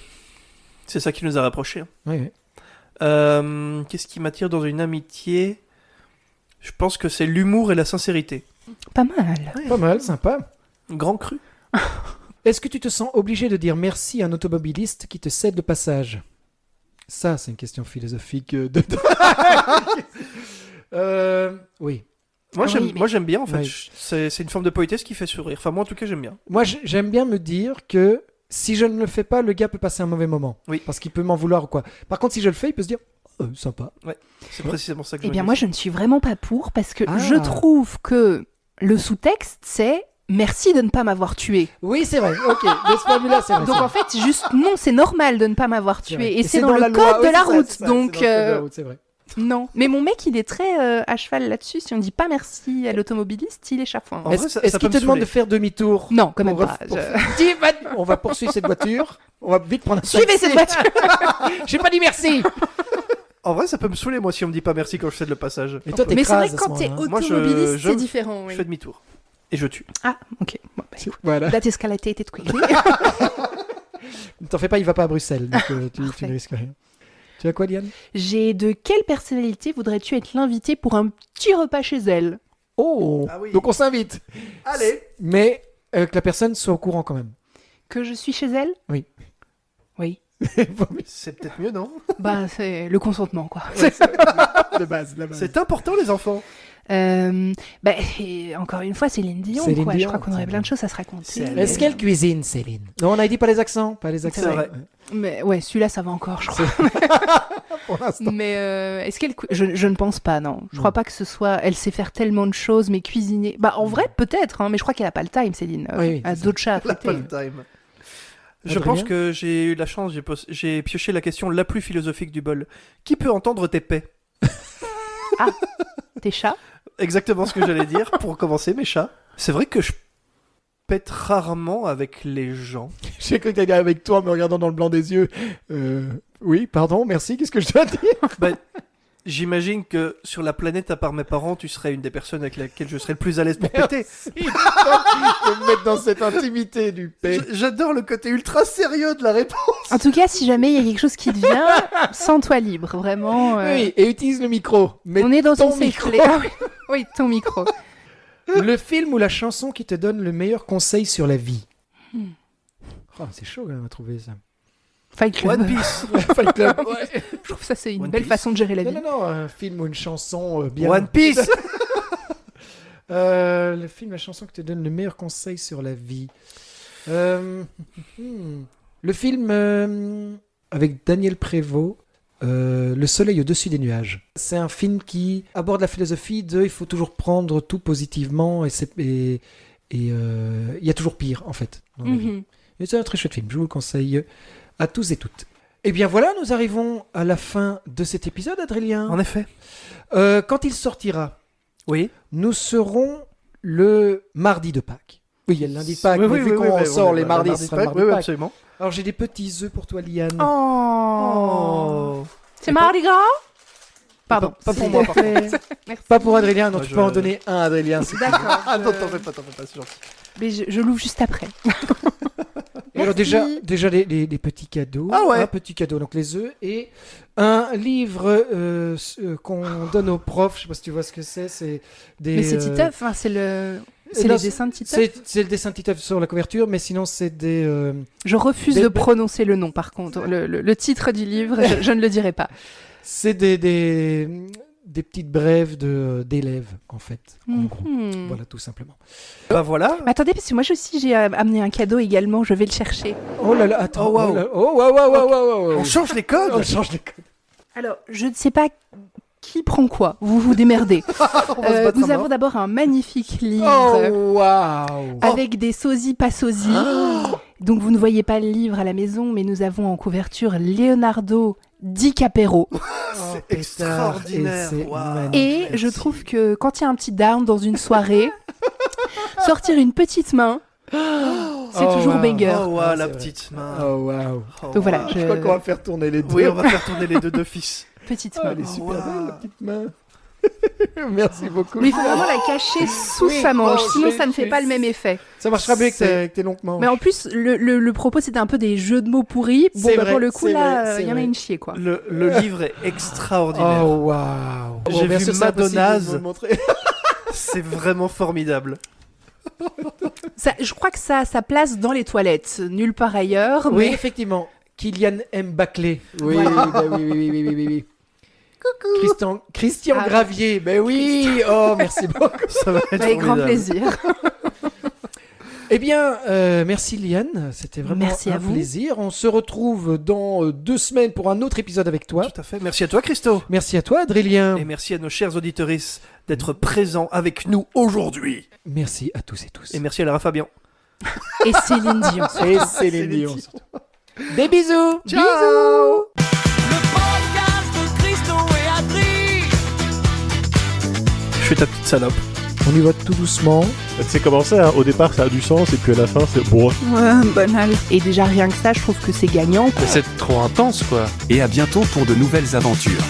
C'est ça qui nous a rapprochés. hein. Oui, oui. Qu'est-ce qui m'attire dans une amitié? Je pense que c'est l'humour et la sincérité. Pas mal. Pas mal, sympa. Grand cru. Est-ce que tu te sens obligé de dire merci à un automobiliste qui te cède le passage? Ça, c'est une question philosophique de... Oui. Moi, Ah j'aime, oui, mais- moi j'aime bien en fait. Oui. C'est une forme de politesse qui fait sourire. Enfin, moi en tout cas, j'aime bien. Moi, j'aime bien me dire que si je ne le fais pas, le gars peut passer un mauvais moment. Oui. Parce qu'il peut m'en vouloir ou quoi. Par contre, si je le fais, il peut se dire sympa. C'est précisément ça que Eh je bien, me moi, dis. je ne suis vraiment pas pour parce que Ah. je trouve que le sous-texte, c'est merci de ne pas m'avoir tué. Oui, c'est vrai. Ok. De ce point de vue-là, c'est vrai. Donc c'est en vrai. fait, juste non, c'est normal de ne pas m'avoir C'est vrai. tué. Et c'est dans dans le la code loi. de Oui, la c'est ça, route. c'est ça, Donc c'est dans le code de la route, c'est vrai. non. Mais mon mec, il est très à cheval là-dessus. Si on dit pas merci à l'automobiliste, il est chafouin. En vrai, Est-ce ça est-ce peut qu'il me te demande saouler. de faire demi-tour? Non, quand même Pour pas. Dis, on va poursuivre cette voiture. On va vite prendre un Suivez taxi. cette voiture. J'ai pas dit merci. En vrai, ça peut me saouler moi si on me dit pas merci quand je cède le passage. Et toi, Mais c'est vrai t'écrases que à ce quand t'es moment-là, hein. Moi, je- automobiliste, je- c'est différent. Je Oui. fais demi-tour. Et je tue. Ah, ok. Bon, bah, écoute, Voilà. that escalated quickly. Ne t'en fais pas, il va pas à Bruxelles, donc tu Parfait. ne risques rien. Tu as quoi, Liane? J'ai de quelle personnalité voudrais-tu être l'invité pour un petit repas chez elle? Oh, Ah oui. donc on s'invite. Allez. Mais que la personne soit au courant quand même. Que je suis chez elle? Oui. Oui. C'est peut-être mieux, non? Bah, c'est le consentement, quoi. De base. C'est important, les enfants. Et encore une fois, Céline Dion, Céline quoi. Dion, Je crois qu'on aurait Céline. plein de choses à se raconter. C'est- Est-ce qu'elle cuisine, Céline? Non, on a dit pas les accents. Pas les accents. C'est vrai. Ouais. Mais ouais, celui-là, ça va encore, je crois. Pour l'instant. Mais est-ce qu'elle... je ne pense pas, non. Je crois pas que ce soit... Elle sait faire tellement de choses, mais cuisiner... Bah, en vrai, peut-être, hein, mais je crois qu'elle a pas le time, Céline. Oui, Elle a c'est d'autres chats à La traiter. pas le time. Je Adrien pense que j'ai eu la chance, j'ai pioché la question la plus philosophique du bol. Qui peut entendre tes paix? Tes chats? Exactement ce que j'allais dire. Pour commencer, mes chats. C'est vrai que je pète rarement avec les gens. J'ai cru que t'allais avec toi, me regardant dans le blanc des yeux. Oui, pardon, merci. Qu'est-ce que je dois dire? Bah, j'imagine que sur la planète, à part mes parents, tu serais une des personnes avec laquelle je serais le plus à l'aise pour péter. De me mettre dans cette intimité du paix. J'adore le côté ultra sérieux de la réponse. En tout cas, si jamais il y a quelque chose qui te vient, sens-toi libre, vraiment. Oui, et utilise le micro. Mais On est dans ton ton safe micro. play. Ah oui. Oui, ton micro. le film ou la chanson qui te donne le meilleur conseil sur la vie. Oh, c'est chaud quand même à trouver ça. Fight Club. One Piece. Fight Club. Ouais. Je trouve que ça, c'est une One belle Piece. façon de gérer la vie. Non, un film ou une chanson bien. One Piece. Le film, la chanson qui te donne le meilleur conseil sur la vie. Le film avec Daniel Prévost, Le soleil au-dessus des nuages. C'est un film qui aborde la philosophie de il faut toujours prendre tout positivement et il y a toujours pire en fait dans la vie. Mhm. Et c'est un très chouette film, je vous le conseille à tous et toutes. Et bien voilà, nous arrivons à la fin de cet épisode, Adrien. En effet. Quand il sortira, Oui. nous serons le mardi de Pâques. Oui, il y a le lundi de Pâques, mais vu qu'on sort les mardis, ce sera le mardi de Oui, Pâques. absolument. Alors j'ai des petits œufs pour toi, Liane. Oh. Oh. C'est Mardi Gras? Pardon. Pas pour moi, par contre. Merci. Pas pour Adrien, donc Moi, tu je- peux en donner un, Adrien. c'est tout. D'accord. Ah non, t'en fais pas, c'est gentil. Mais je l'ouvre juste après. Et alors déjà les petits cadeaux. Ah ouais. Un petit cadeau, donc les œufs. Et un livre qu'on donne aux profs. Je sais pas si tu vois ce que c'est. C'est des... Mais c'est Titeuf, hein, c'est non, les dessins de Titeuf. C'est le dessin de Titeuf sur la couverture, mais sinon c'est des... Je refuse Des- de prononcer le nom, par contre. Le titre du livre, je ne le dirai pas. C'est des petites brèves d'élèves, en fait. En gros. Mhm. Voilà, tout simplement. Bah voilà. Mais attendez, parce que moi aussi j'ai amené un cadeau également, je vais le chercher. Oh là là, attends. Oh, wow. là là. Oh, waouh, waouh, waouh, waouh, waouh. On change les codes. On change les codes. Alors, je ne sais pas qui prend quoi, vous vous démerdez. On va se battre à Nous avons mort. d'abord un magnifique livre Oh, waouh. avec des sosies, pas sosies. Donc vous ne voyez pas le livre à la maison, mais nous avons en couverture Leonardo DiCaprio. C'est extraordinaire. Waouh. Et je trouve que quand il y a un petit down dans une soirée, sortir une petite main, c'est Oh, toujours wow. banger. Oh, waouh, Ah, la c'est vrai. petite main. Oh, waouh. Oh, Donc voilà, waouh. Je crois qu'on va faire tourner les deux. Oui, on va faire tourner les deux d'office. Petite Oh, main. elle est super Wow. belle, la petite main. Merci beaucoup. Mais il faut vraiment la cacher sous Oui, sa manche, oh, sinon j'ai- ça ne fait pas le même effet. Ça marchera mieux C'est- avec tes longues manches. Mais en plus, le propos c'était un peu des jeux de mots pourris. Bon, C'est bah, vrai, pour le coup, c'est là, vrai, c'est il y en a vrai. une chier, quoi. Le livre est extraordinaire. Oh, waouh. J'ai bien vu sûr, c'est impossible de Madonnaz. vous le montrer. C'est vraiment formidable. Je crois que ça a sa place dans les toilettes, nulle part ailleurs. Oui, Mais effectivement. Kylian Mbappé. Oui, Voilà. bah oui. Coucou. Christian Ah, Gravier. Ben oui. Oh, merci beaucoup. Ça va être avec grand formidable. plaisir. Eh bien, merci Liane. C'était vraiment Merci un à vous. plaisir. On se retrouve dans 2 semaines pour un autre épisode avec toi. Tout à fait. Merci à toi, Christo. Merci à toi, Adrien. Et merci à nos chers auditeurs d'être présents avec nous aujourd'hui. Merci à tous et tous. Et merci à Lara Fabian. Et Céline Dion. Et Céline Dion. Des bisous. Ciao. Le podcast de Christo et Adri. Je suis ta petite salope. On y va tout doucement. Tu sais comment c'est, hein, au départ ça a du sens et puis à la fin c'est bon. Ouais, banal. Et déjà rien que ça, je trouve que c'est gagnant. C'est trop intense, quoi. Et à bientôt pour de nouvelles aventures.